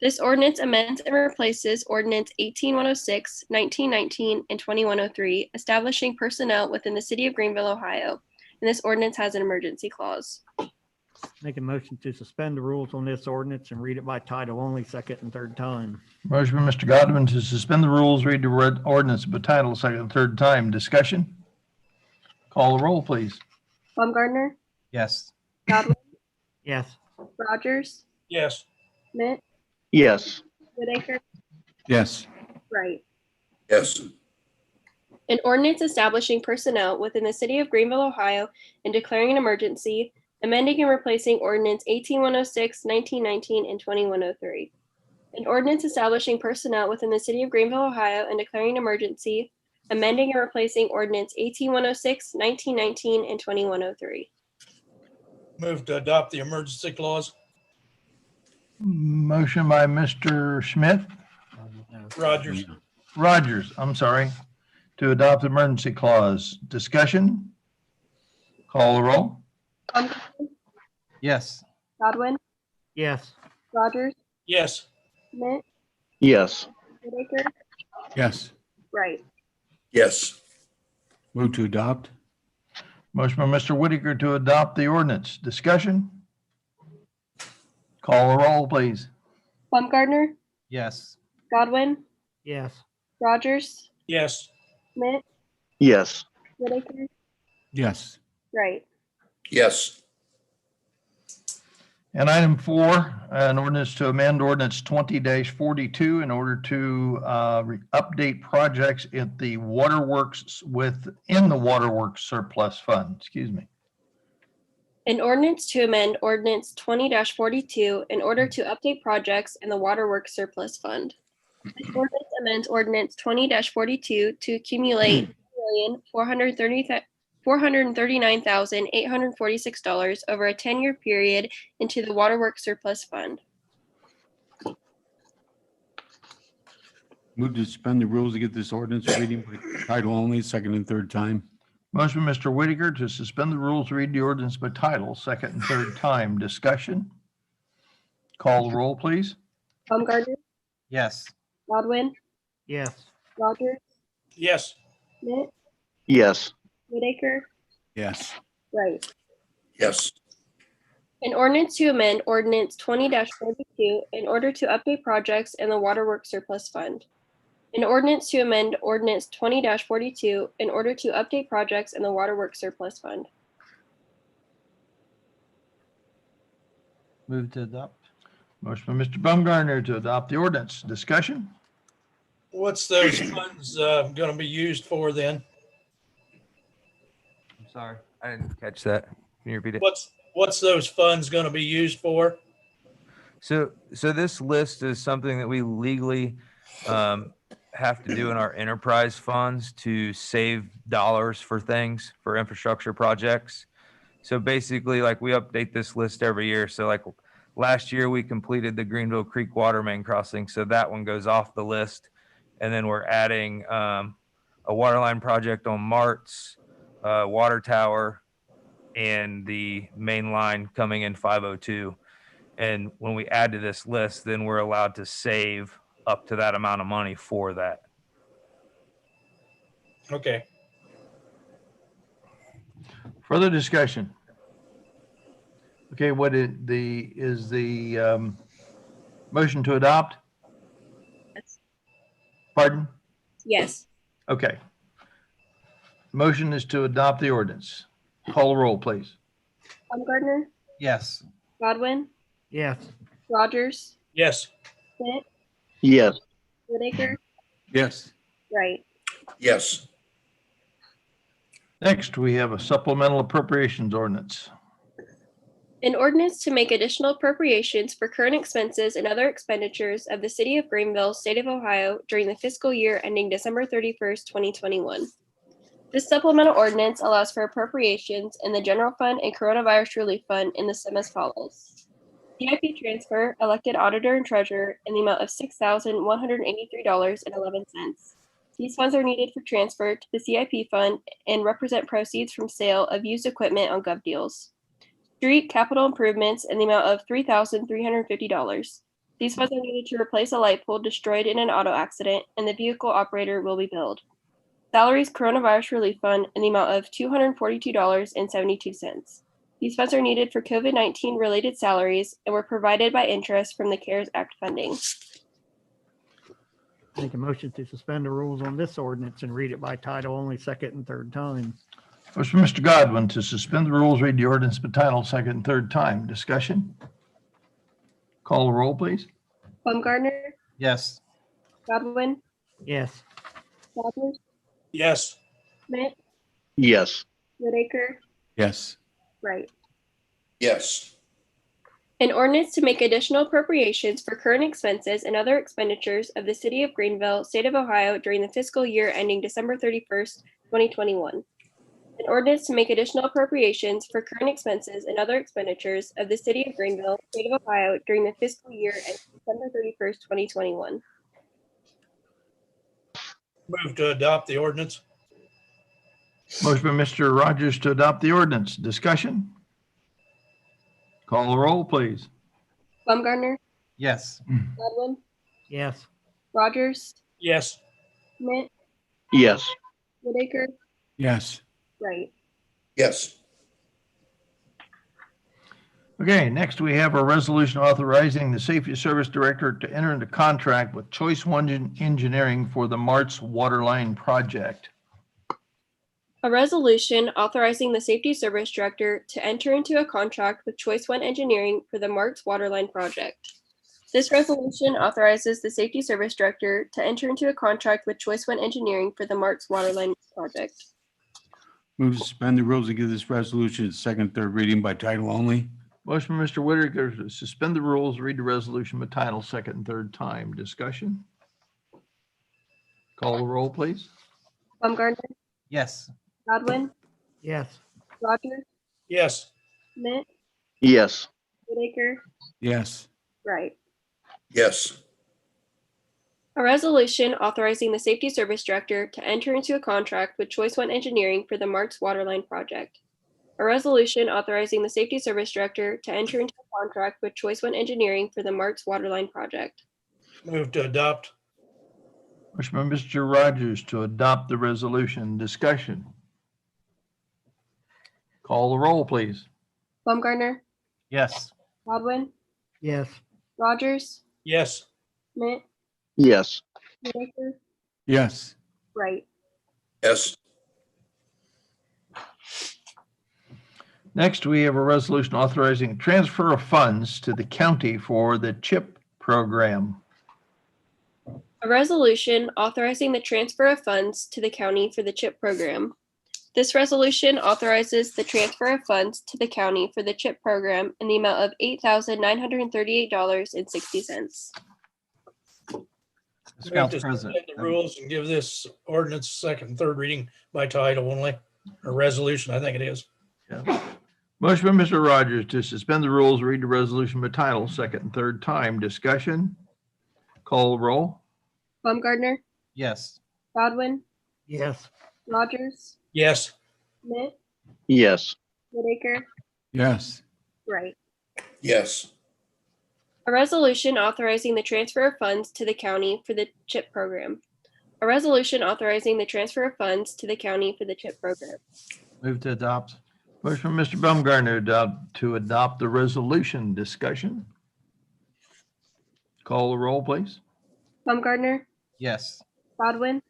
This ordinance amends and replaces ordinance 18-106, 19-19, and 20-103, establishing personnel within the city of Greenville, Ohio. And this ordinance has an emergency clause.
Make a motion to suspend the rules on this ordinance and read it by title only, second and third time.
Motion by Mr. Godwin to suspend the rules, read the ordinance by title, second and third time. Discussion? Call the roll, please.
Baumgartner,
Yes.
Godwin,
Yes.
Rogers,
Yes.
Schmidt,
Yes.
Whitaker,
Yes.
Wright.
Yes.
An ordinance establishing personnel within the city of Greenville, Ohio, and declaring an emergency, amending and replacing ordinance 18-106, 19-19, and 20-103. An ordinance establishing personnel within the city of Greenville, Ohio, and declaring an emergency, amending and replacing ordinance 18-106, 19-19, and 20-103.
Move to adopt the emergency clause.
Motion by Mr. Schmidt.
Rogers.
Rogers, I'm sorry, to adopt the emergency clause. Discussion? Call the roll.
Yes.
Godwin,
Yes.
Rogers,
Yes.
Schmidt,
Yes.
Whitaker,
Yes.
Wright.
Yes.
Move to adopt.
Motion by Mr. Whitaker to adopt the ordinance. Discussion? Call the roll, please.
Baumgartner,
Yes.
Godwin,
Yes.
Rogers,
Yes.
Schmidt,
Yes.
Whitaker,
Yes.
Wright.
Yes.
And item 4, an ordinance to amend ordinance 20-42 in order to update projects at the waterworks within the waterworks surplus fund. Excuse me.
An ordinance to amend ordinance 20-42 in order to update projects in the waterworks surplus fund. This ordinance amends ordinance 20-42 to accumulate $439,846 over a 10-year period into the waterworks surplus fund.
Move to suspend the rules to get this ordinance reading by title only, second and third time.
Motion by Mr. Whitaker to suspend the rules, read the ordinance by title, second and third time. Discussion? Call the roll, please.
Baumgartner,
Yes.
Godwin,
Yes.
Rogers,
Yes.
Schmidt,
Yes.
Whitaker,
Yes.
Wright.
Yes.
An ordinance to amend ordinance 20-42 in order to update projects in the waterworks surplus fund. An ordinance to amend ordinance 20-42 in order to update projects in the waterworks surplus fund.
Move to adopt.
Motion by Mr. Baumgartner to adopt the ordinance. Discussion?
What's those funds going to be used for then?
I'm sorry, I didn't catch that. Can you repeat it?
What's those funds going to be used for?
So this list is something that we legally have to do in our enterprise funds to save dollars for things, for infrastructure projects. So basically, like, we update this list every year. So like last year, we completed the Greenville Creek water main crossing. So that one goes off the list. And then we're adding a water line project on Mart's, water tower, and the main line coming in 502. And when we add to this list, then we're allowed to save up to that amount of money for that.
Okay.
Further discussion? Okay, is the motion to adopt?
Yes.
Pardon?
Yes.
Okay. Motion is to adopt the ordinance. Call the roll, please.
Baumgartner,
Yes.
Godwin,
Yes.
Rogers,
Yes.
Schmidt,
Yes.
Whitaker,
Yes.
Wright.
Yes.
Next, we have a supplemental appropriations ordinance.
An ordinance to make additional appropriations for current expenses and other expenditures of the city of Greenville, state of Ohio during the fiscal year ending December 31st, 2021. This supplemental ordinance allows for appropriations in the general fund and coronavirus relief fund in the sum as follows. CIP transfer, elected auditor and treasurer in the amount of $6,183.11. These funds are needed for transfer to the CIP fund and represent proceeds from sale of used equipment on GovDeals. Street capital improvements in the amount of $3,350. These funds are needed to replace a light pole destroyed in an auto accident, and the vehicle operator will be billed. Salaries coronavirus relief fund in the amount of $242.72. These funds are needed for COVID-19 related salaries and were provided by interest from the CARES Act funding.
Make a motion to suspend the rules on this ordinance and read it by title only, second and third time.
First, from Mr. Godwin to suspend the rules, read the ordinance by title, second and third time. Discussion? Call the roll, please.
Baumgartner,
Yes.
Godwin,
Yes.
Rogers,
Yes.
Schmidt,
Yes.
Whitaker,
Yes.
Wright.
Yes.
An ordinance to make additional appropriations for current expenses and other expenditures of the city of Greenville, state of Ohio during the fiscal year ending December 31st, 2021. An ordinance to make additional appropriations for current expenses and other expenditures of the city of Greenville, state of Ohio during the fiscal year ending December 31st, 2021.
Move to adopt the ordinance.
Motion by Mr. Rogers to adopt the ordinance. Discussion? Call the roll, please.
Baumgartner,
Yes.
Godwin,
Yes.
Rogers,
Yes.
Schmidt,
Yes.
Whitaker,
Yes.
Wright.
Yes.
Okay, next we have a resolution authorizing the Safety Service Director to enter into contract with Choice One Engineering for the Martz Waterline Project.
A resolution authorizing the Safety Service Director to enter into a contract with Choice One Engineering for the Martz Waterline Project. This resolution authorizes the Safety Service Director to enter into a contract with Choice One Engineering for the Martz Waterline Project.
Move to suspend the rules and give this resolution its second, third reading by title only.
Motion by Mr. Whitaker to suspend the rules, read the resolution by title, second and third time. Discussion? Call the roll, please.
Baumgartner,
Yes.
Godwin,
Yes.
Rogers,
Yes.
Schmidt,
Yes.
Whitaker,
Yes.
Wright.
Yes.
A resolution authorizing the Safety Service Director to enter into a contract with Choice One Engineering for the Martz Waterline Project. A resolution authorizing the Safety Service Director to enter into a contract with Choice One Engineering for the Martz Waterline Project.
Move to adopt.
Motion by Mr. Rogers to adopt the resolution. Discussion? Call the roll, please.
Baumgartner,
Yes.
Godwin,
Yes.
Rogers,
Yes.
Schmidt,
Yes.
Whitaker,
Yes.
Wright.
Yes.
Next, we have a resolution authorizing transfer of funds to the county for the CHIP program.
A resolution authorizing the transfer of funds to the county for the CHIP program. This resolution authorizes the transfer of funds to the county for the CHIP program in the amount of $8,938.60.
Mr. Council President.
Suspend the rules and give this ordinance second and third reading by title only, or resolution, I think it is.
Yeah. Motion by Mr. Rogers to suspend the rules, read the resolution by title, second and third time. Discussion? Call the roll.
Baumgartner,
Yes.
Godwin,
Yes.
Rogers,
Yes.
Schmidt,
Yes.
Whitaker,
Yes.
Wright.
Yes.
A resolution authorizing the transfer of funds to the county for the CHIP program. A resolution authorizing the transfer of funds to the county for the CHIP program.
Move to adopt.
Motion from Mr. Baumgartner to adopt the resolution. Discussion? Call the roll, please.
Baumgartner,
Yes.
Godwin,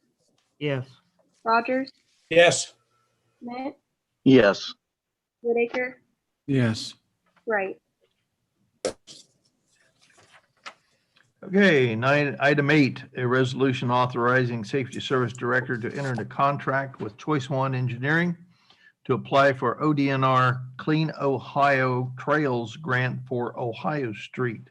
Yes.
Rogers,
Yes.
Schmidt,
Yes.
Whitaker,
Yes.
Wright.
Okay, item 8, a resolution authorizing Safety Service Director to enter into contract with Choice One Engineering to apply for ODNR Clean Ohio Trails Grant for Ohio Street.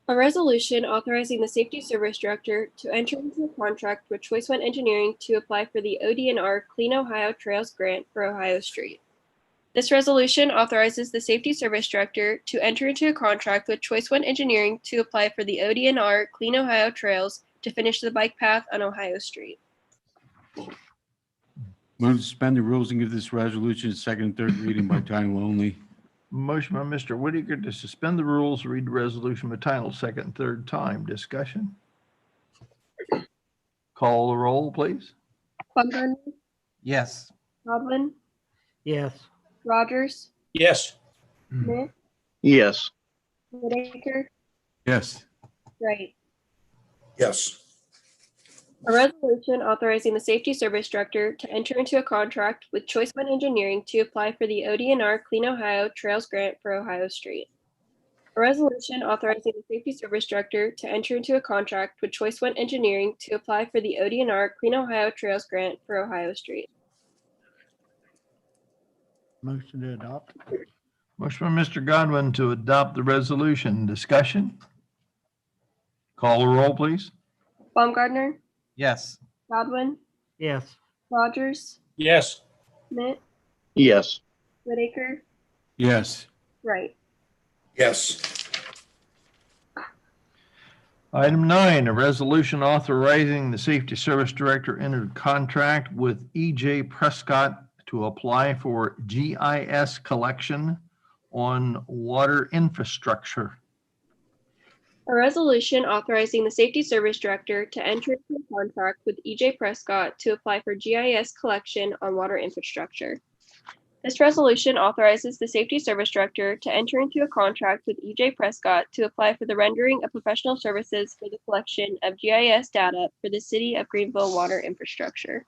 A resolution authorizing the Safety Service Director to enter into a contract with Choice One Engineering to apply for the ODNR Clean Ohio Trails Grant for Ohio Street. This resolution authorizes the Safety Service Director to enter into a contract with Choice One Engineering to apply for the ODNR Clean Ohio Trails to finish the bike path on Ohio Street.
Move to suspend the rules and give this resolution its second, and third reading by title only.
Motion by Mr. Whitaker to suspend the rules, read the resolution by title, second and third time. Discussion? Call the roll, please.
Baumgartner,
Yes.
Godwin,
Yes.
Rogers,
Yes.
Schmidt,
Yes.
Whitaker,
Yes.
Wright.
Yes.
A resolution authorizing the Safety Service Director to enter into a contract with Choice One Engineering to apply for the ODNR Clean Ohio Trails Grant for Ohio Street. A resolution authorizing the Safety Service Director to enter into a contract with Choice One Engineering to apply for the ODNR Clean Ohio Trails Grant for Ohio Street.
Motion to adopt.
Motion by Mr. Godwin to adopt the resolution. Discussion? Call the roll, please.
Baumgartner,
Yes.
Godwin,
Yes.
Rogers,
Yes.
Schmidt,
Yes.
Whitaker,
Yes.
Wright.
Yes.
Item 9, a resolution authorizing the Safety Service Director entered contract with E.J. Prescott to apply for GIS collection on water infrastructure.
A resolution authorizing the Safety Service Director to enter into a contract with EJ Prescott to apply for GIS collection on water infrastructure. This resolution authorizes the Safety Service Director to enter into a contract with EJ Prescott to apply for the rendering of professional services for the collection of GIS data for the City of Greenville water infrastructure.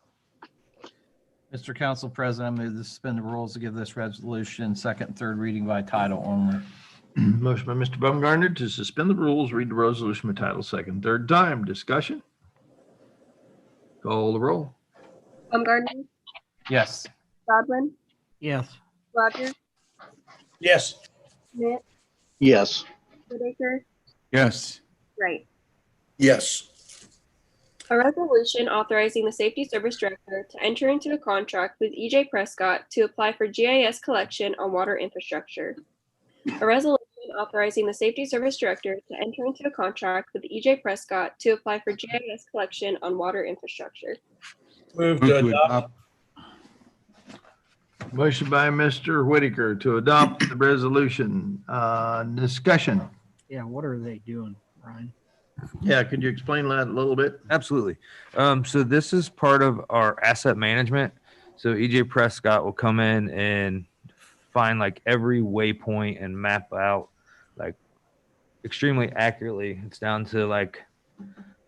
Mr. Council President, I move to suspend the rules to give this resolution second and third reading by title only.
Motion by Mr. Baumgartner to suspend the rules, read the resolution by title second, third time. Discussion? Call the roll.
Baumgartner,
Yes.
Godwin,
Yes.
Rogers,
Yes.
Schmidt,
Yes.
Whitaker,
Yes.
Wright.
Yes.
A resolution authorizing the Safety Service Director to enter into a contract with EJ Prescott to apply for GIS collection on water infrastructure. A resolution authorizing the Safety Service Director to enter into a contract with EJ Prescott to apply for GIS collection on water infrastructure.
Move to adopt.
Motion by Mr. Whitaker to adopt the resolution. Discussion?
Yeah, what are they doing, Ryan?
Yeah, could you explain that a little bit?
Absolutely. So this is part of our asset management. So EJ Prescott will come in and find like every waypoint and map out like extremely accurately. It's down to like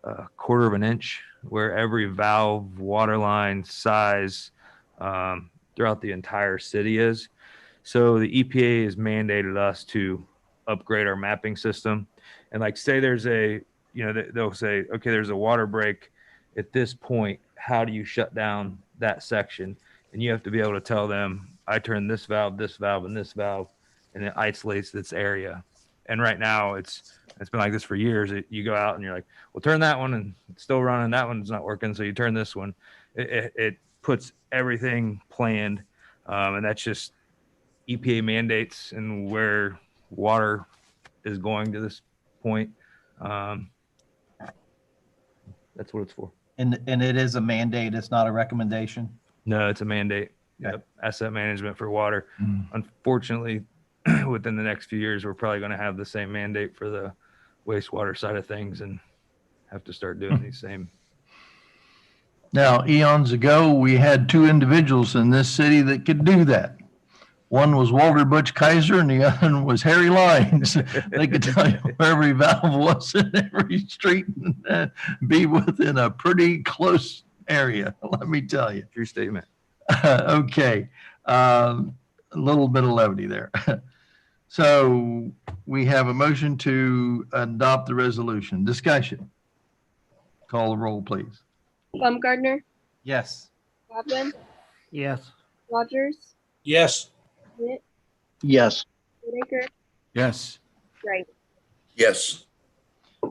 a quarter of an inch where every valve, water line, size throughout the entire city is. So the EPA has mandated us to upgrade our mapping system. And like say there's a, they'll say, okay, there's a water break at this point. How do you shut down that section? And you have to be able to tell them, I turn this valve, and this valve, and it isolates this area. And right now it's been like this for years. You go out and you're like, well, turn that one and it's still running. That one's not working. So you turn this one. It puts everything planned. And that's just EPA mandates and where water is going to this point. That's what it's for.
And it is a mandate. It's not a recommendation.
No, it's a mandate. Yep. Asset management for water. Unfortunately, within the next few years, we're probably going to have the same mandate for the wastewater side of things and have to start doing these same.
Now, eons ago, we had two individuals in this city that could do that. One was Walter Butch Kaiser and the other one was Harry Lyons. They could tell you where every valve was in every street and be within a pretty close area, let me tell you.
True statement.
Okay. A little bit of levity there. So we have a motion to adopt the resolution. Discussion. Call the roll, please.
Baumgartner,
Yes.
Godwin,
Yes.
Rogers,
Yes.
Schmidt,
Yes.
Whitaker,
Yes.
Wright.
Yes.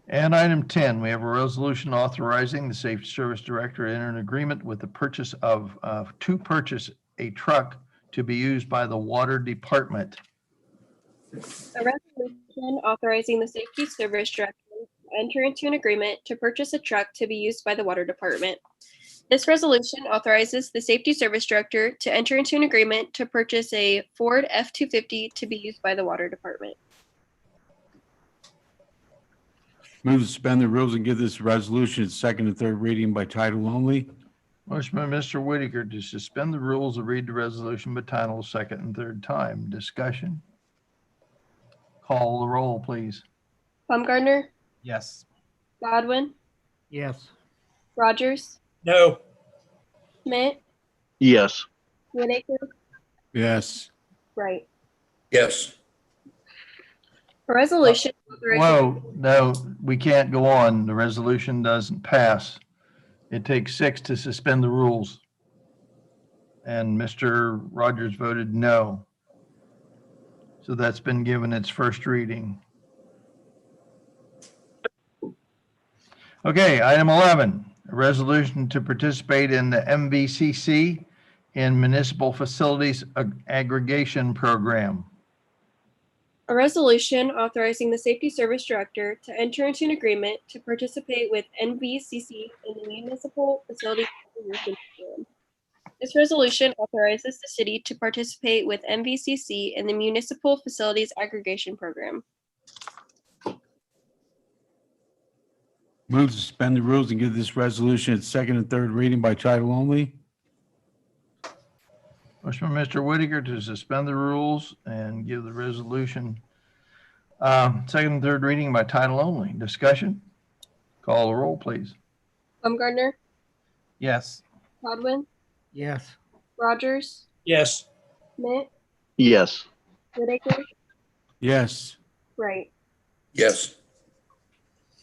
And item 10, we have a resolution authorizing the Safety Service Director to enter an agreement with the purchase of, to purchase a truck to be used by the Water Department.
A resolution authorizing the Safety Service Director to enter into an agreement to purchase a truck to be used by the Water Department. This resolution authorizes the Safety Service Director to enter into an agreement to purchase a Ford F-250 to be used by the Water Department.
Move to suspend the rules and give this resolution its second and third reading by title only.
Motion by Mr. Whitaker to suspend the rules and read the resolution by title second and third time. Discussion. Call the roll, please.
Baumgartner,
Yes.
Godwin,
Yes.
Rogers,
No.
Schmidt,
Yes.
Whitaker,
Yes.
Wright.
Yes.
A resolution authorizing
Whoa, no, we can't go on. The resolution doesn't pass. It takes 6 to suspend the rules. And Mr. Rogers voted no. So that's been given its first reading. Okay, item 11, a resolution to participate in the MVCC in Municipal Facilities Aggregation Program.
a resolution authorizing the Safety Service Director to enter into an agreement to participate with NVCC in the Municipal Facility Aggregation Program. This resolution authorizes the city to participate with MVCC in the Municipal Facilities Aggregation Program.
Move to suspend the rules and give this resolution its second and third reading by title only.
Motion by Mr. Whitaker to suspend the rules and give the resolution second and third reading by title only. Discussion? Call the roll, please.
Baumgartner,
Yes.
Godwin,
Yes.
Rogers,
Yes.
Schmidt,
yes,
Whitaker,
Yes.
Wright.
Yes.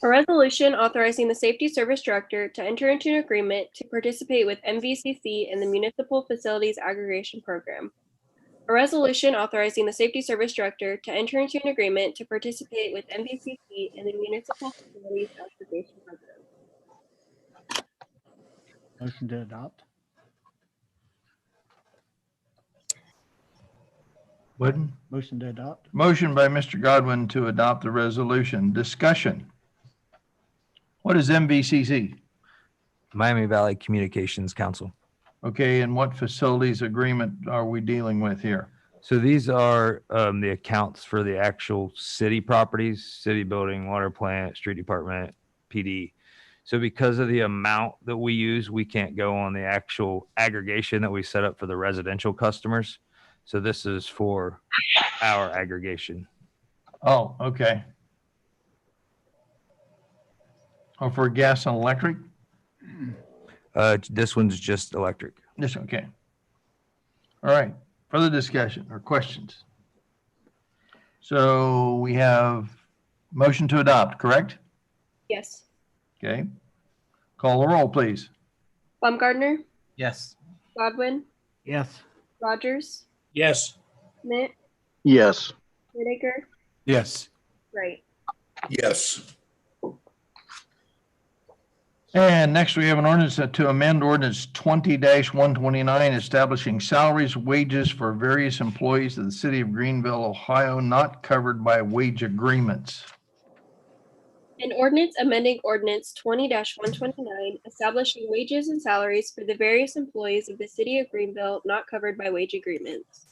A resolution authorizing the Safety Service Director to enter into an agreement to participate with MVCC in the Municipal Facilities Aggregation Program. A resolution authorizing the Safety Service Director to enter into an agreement to participate with MVCC in the Municipal Facilities Aggregation Program.
Motion to adopt.
Wooden?
Motion to adopt.
Motion by Mr. Godwin to adopt the resolution. Discussion. What is MVCC?
Miami Valley Communications Council.
Okay, and what facilities agreement are we dealing with here?
So these are the accounts for the actual city properties, city building, water plant, street department, PD. So because of the amount that we use, we can't go on the actual aggregation that we set up for the residential customers. So this is for our aggregation.
Oh, okay. Oh, for gas and electric?
This one's just electric.
Yes, okay. All right, further discussion or questions? So we have motion to adopt, correct?
Yes.
Okay. Call the roll, please.
Baumgartner,
Yes.
Godwin,
Yes.
Rogers,
Yes.
Schmidt,
yes,
Whitaker,
Yes.
Wright.
Yes.
And next we have an ordinance to amend ordinance 20-129 establishing salaries, wages for various employees of the city of Greenville, Ohio, not covered by wage agreements.
An ordinance amending ordinance 20-129 establishing wages and salaries for the various employees of the city of Greenville not covered by wage agreements.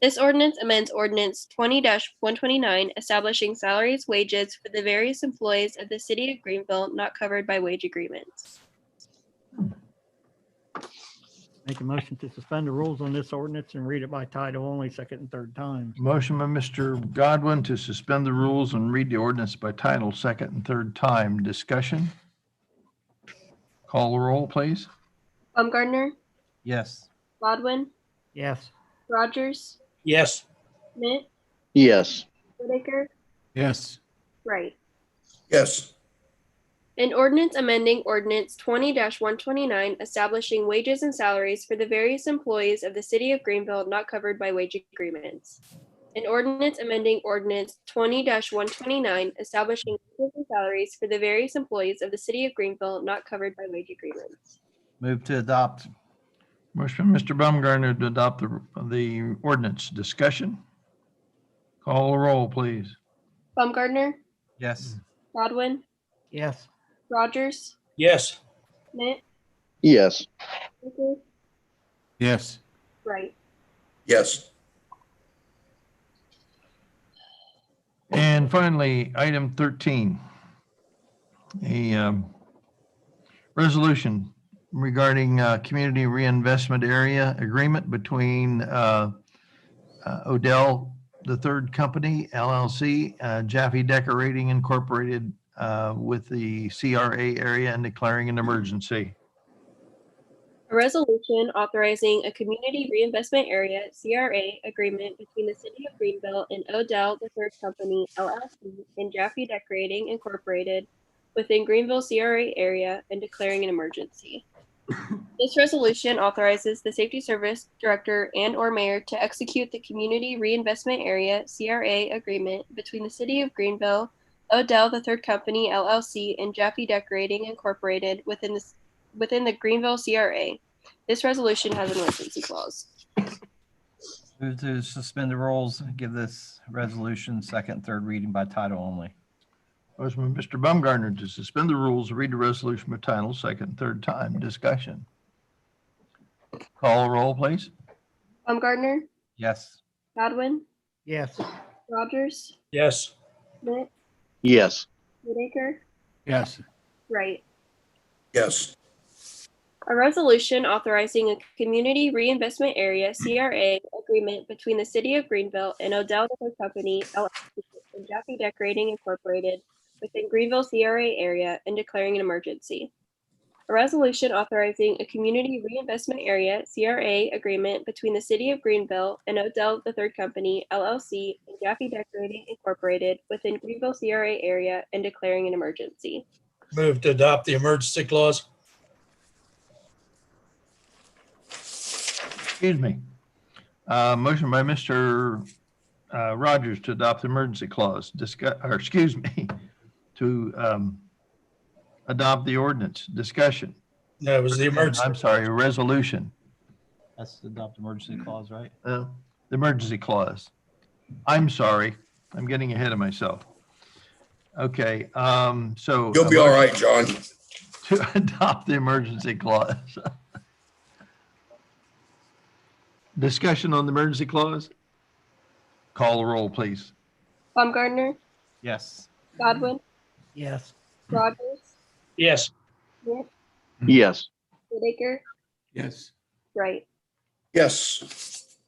This ordinance amends ordinance 20-129 establishing salaries, wages for the various employees of the city of Greenville not covered by wage agreements.
Make a motion to suspend the rules on this ordinance and read it by title only, second and third time.
Motion by Mr. Godwin to suspend the rules and read the ordinance by title second and third time. Discussion? Call the roll, please.
Baumgartner,
Yes.
Godwin,
Yes.
Rogers,
Yes.
Schmidt,
yes,
Whitaker,
Yes.
Wright.
Yes.
An ordinance amending ordinance 20-129 establishing wages and salaries for the various employees of the city of Greenville not covered by wage agreements. An ordinance amending ordinance 20-129 establishing wages and salaries for the various employees of the city of Greenville not covered by wage agreements.
Move to adopt.
Motion by Mr. Baumgartner to adopt the ordinance. Discussion? Call the roll, please.
Baumgartner,
Yes.
Godwin,
Yes.
Rogers,
Yes.
Schmidt,
yes,
Whitaker,
Yes.
Wright.
Yes.
And finally, item 13, a resolution regarding community reinvestment area agreement between Odell, the third company, LLC, Jaffe Decorating Incorporated with the CRA area and declaring an emergency.
A resolution authorizing a community reinvestment area (CRA) agreement between the city of Greenville and Odell the Third Company LLC and Jaffe Decorating Incorporated within Greenville CRA area and declaring an emergency. This resolution authorizes the Safety Service Director and/or Mayor to execute the Community Reinvestment Area (CRA) agreement between the city of Greenville, Odell the Third Company LLC, and Jaffe Decorating Incorporated within the Greenville CRA. This resolution has an emergency clause.
Move to suspend the rules and give this resolution second, and third reading by title only.
Motion by Mr. Baumgartner to suspend the rules, read the resolution by title, second and third time. Discussion. Call the roll, please.
Baumgartner,
Yes.
Godwin,
Yes.
Rogers,
Yes.
Schmidt,
yes,
Whitaker,
Yes.
Wright.
Yes.
A resolution authorizing a community reinvestment area CRA agreement between the city of Greenville and Odell Decorating Company LLC and Jaffe Decorating Incorporated within Greenville CRA area and declaring an emergency. A resolution authorizing a community reinvestment area CRA agreement between the city of Greenville and Odell III Company LLC and Jaffe Decorating Incorporated within Greenville CRA area and declaring an emergency.
Move to adopt the emergency clause.
Excuse me. Motion by Mr. Rogers to adopt the emergency clause, to adopt the ordinance. Discussion.
No, it was the emergency.
I'm sorry, a resolution.
That's the adopt emergency clause, right?
The emergency clause. I'm sorry. I'm getting ahead of myself. Okay, so.
You'll be all right, John.
To adopt the emergency clause. Discussion on the emergency clause? Call the roll, please.
Baumgartner,
Yes.
Godwin,
Yes.
Rogers,
Yes.
Smith,
Yes.
Whitaker,
Yes.
Wright.
Yes.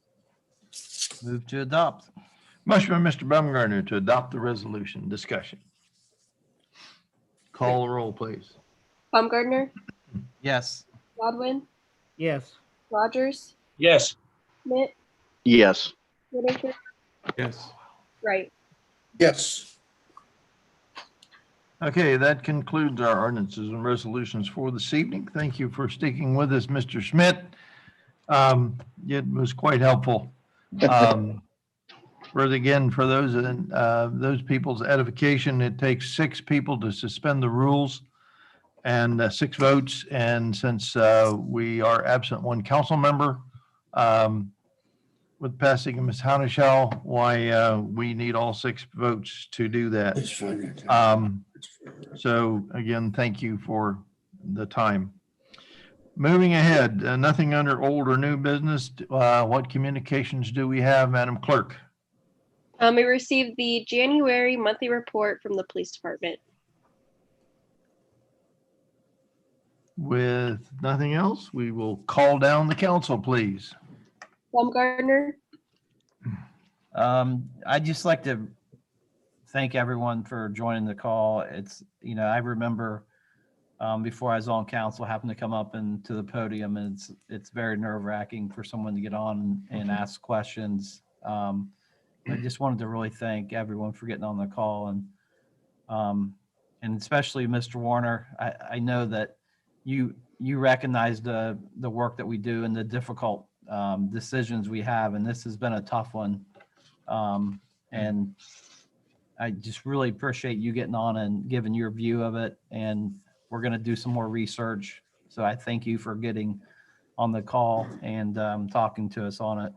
Move to adopt.
Motion by Mr. Baumgartner to adopt the resolution. Discussion. Call the roll, please.
Baumgartner,
Yes.
Godwin,
Yes.
Rogers,
Yes.
Smith,
Yes.
Whitaker,
Yes.
Wright.
Yes.
Okay, that concludes our ordinances and resolutions for this evening. Thank you for sticking with us, Mr. Schmidt. It was quite helpful. For those people's edification, it takes 6 people to suspend the rules and 6 votes. And since we are absent 1 council member, with passing of Ms. Hownashell, we need all 6 votes to do that. So again, thank you for the time. Moving ahead, nothing under old or new business. What communications do we have, Madam Clerk?
We received the January monthly report from the police department.
With nothing else, we will call down the council, please.
Baumgartner,
I'd just like to thank everyone for joining the call. It's, I remember before I was on council, having to come up to the podium, and it's very nerve-wracking for someone to get on and ask questions. I just wanted to really thank everyone for getting on the call, and especially Mr. Warner. I know that you recognize the work that we do and the difficult decisions we have, and this has been a tough one. And I just really appreciate you getting on and giving your view of it. And we're going to do some more research. So I thank you for getting on the call and talking to us on it.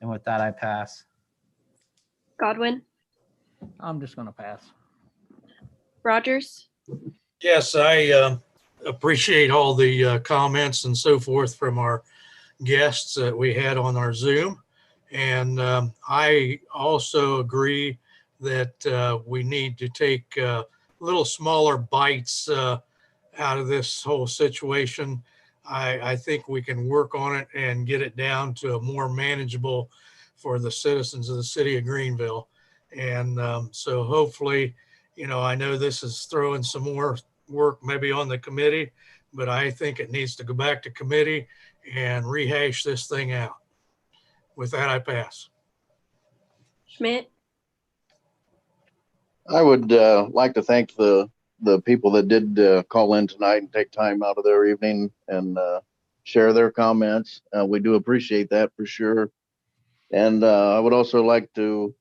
And with that, I pass.
Godwin,
I'm just going to pass.
Rogers,
Yes, I appreciate all the comments and so forth from our guests that we had on our Zoom. And I also agree that we need to take little smaller bites out of this whole situation. I think we can work on it and get it down to a more manageable for the citizens of the city of Greenville. And so hopefully, I know this is throwing some more work maybe on the committee, but I think it needs to go back to committee and rehash this thing out. With that, I pass.
Schmidt,
I would like to thank the people that did call in tonight and take time out of their evening and share their comments. We do appreciate that for sure. And I would also like to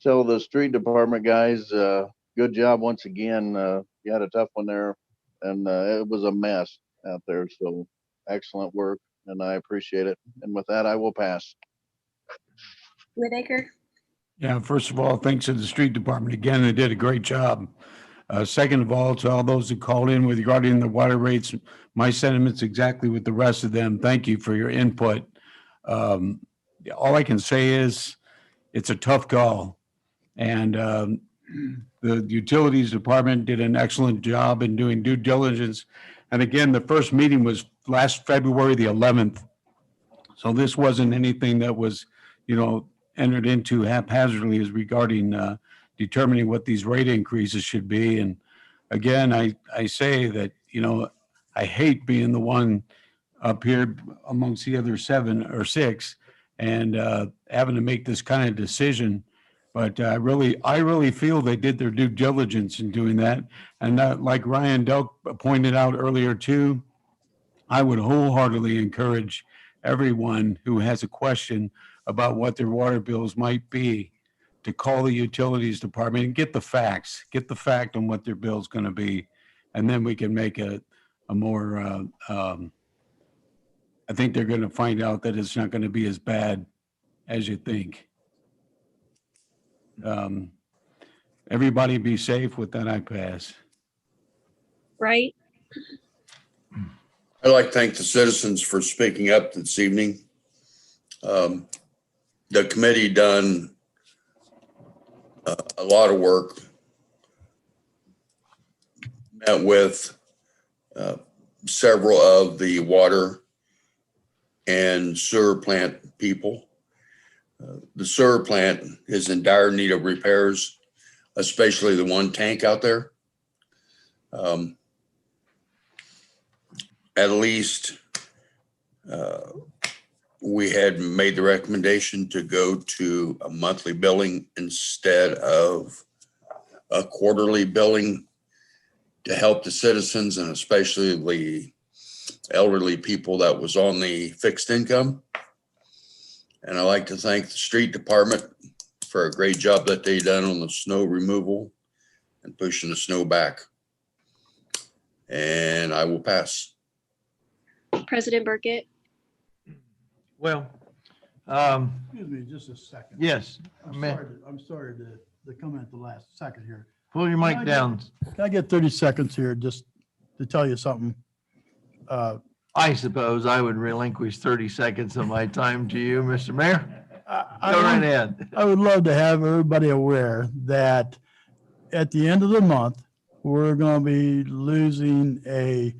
tell the street department guys, good job once again. You had a tough one there, and it was a mess out there. So excellent work, and I appreciate it. And with that, I will pass.
Whitaker,
Yeah, first of all, thanks to the street department. Again, they did a great job. Second of all, to all those who called in with regarding the water rates, my sentiments exactly with the rest of them. Thank you for your input. All I can say is it's a tough call. And The utilities department did an excellent job in doing due diligence. And again, the first meeting was last February the 11th. So this wasn't anything that was, entered into haphazardly as regarding determining what these rate increases should be. And again, I say that, I hate being the one up here amongst the other 7 or 6 and having to make this kind of decision. But I really feel they did their due diligence in doing that. And like Ryan Delk pointed out earlier too, I would wholeheartedly encourage everyone who has a question about what their water bills might be to call the utilities department and get the fact on what their bill's going to be. And then we can make a more, I think they're going to find out that it's not going to be as bad as you think. Everybody be safe with that. I pass.
Right?
I'd like to thank the citizens for speaking up this evening. The committee done a lot of work, met with several of the water and sewer plant people. The sewer plant is in dire need of repairs, especially the one tank out there. At least we had made the recommendation to go to a monthly billing instead of a quarterly billing to help the citizens and especially the elderly people that was on the fixed income. And I'd like to thank the street department for a great job that they done on the snow removal and pushing the snow back. And I will pass.
President Burkett.
Well,
Excuse me, just a second.
yes.
I'm sorry to come in at the last second here.
Pull your mic down.
Can I get 30 seconds here just to tell you something?
I suppose I would relinquish 30 seconds of my time to you, Mr. Mayor. Go right ahead.
I would love to have everybody aware that at the end of the month, we're going to be losing a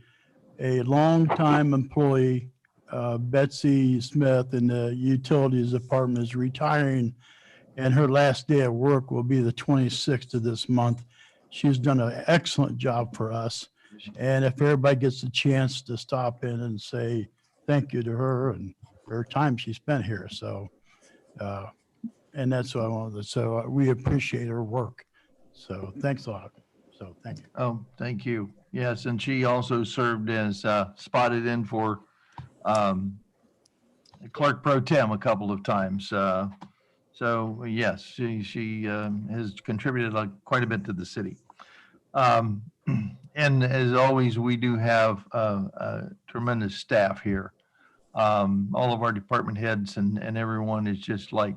longtime employee, Betsy Smith in the utilities department is retiring, and her last day of work will be the 26th of this month. She's done an excellent job for us. And if everybody gets a chance to stop in and say thank you to her and her time she spent here. So, and that's what I wanted to, so we appreciate her work. So thanks a lot. So thank you.
Oh, thank you. Yes, and she also served as spotted in for clerk pro tem a couple of times. So yes, she has contributed quite a bit to the city. And as always, we do have a tremendous staff here. All of our department heads and everyone is just like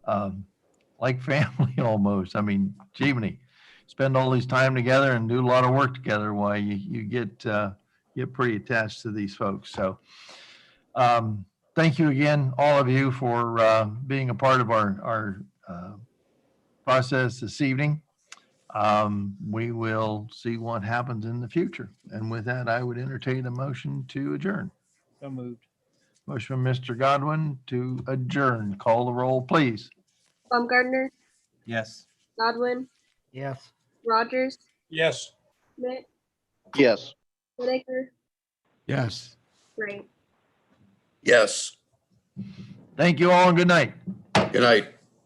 family almost. I mean, Jiminy, spend all this time together and do a lot of work together while you get pretty attached to these folks. So thank you again, all of you, for being a part of our process this evening. We will see what happens in the future. And with that, I would entertain a motion to adjourn.
So moved.
Motion from Mr. Godwin to adjourn. Call the roll, please.
Baumgartner,
Yes.
Godwin,
Yes.
Rogers,
Yes.
Schmidt,
Yes.
Whitaker,
Yes.
Gray.
Yes.
Thank you all and good night.
Good night.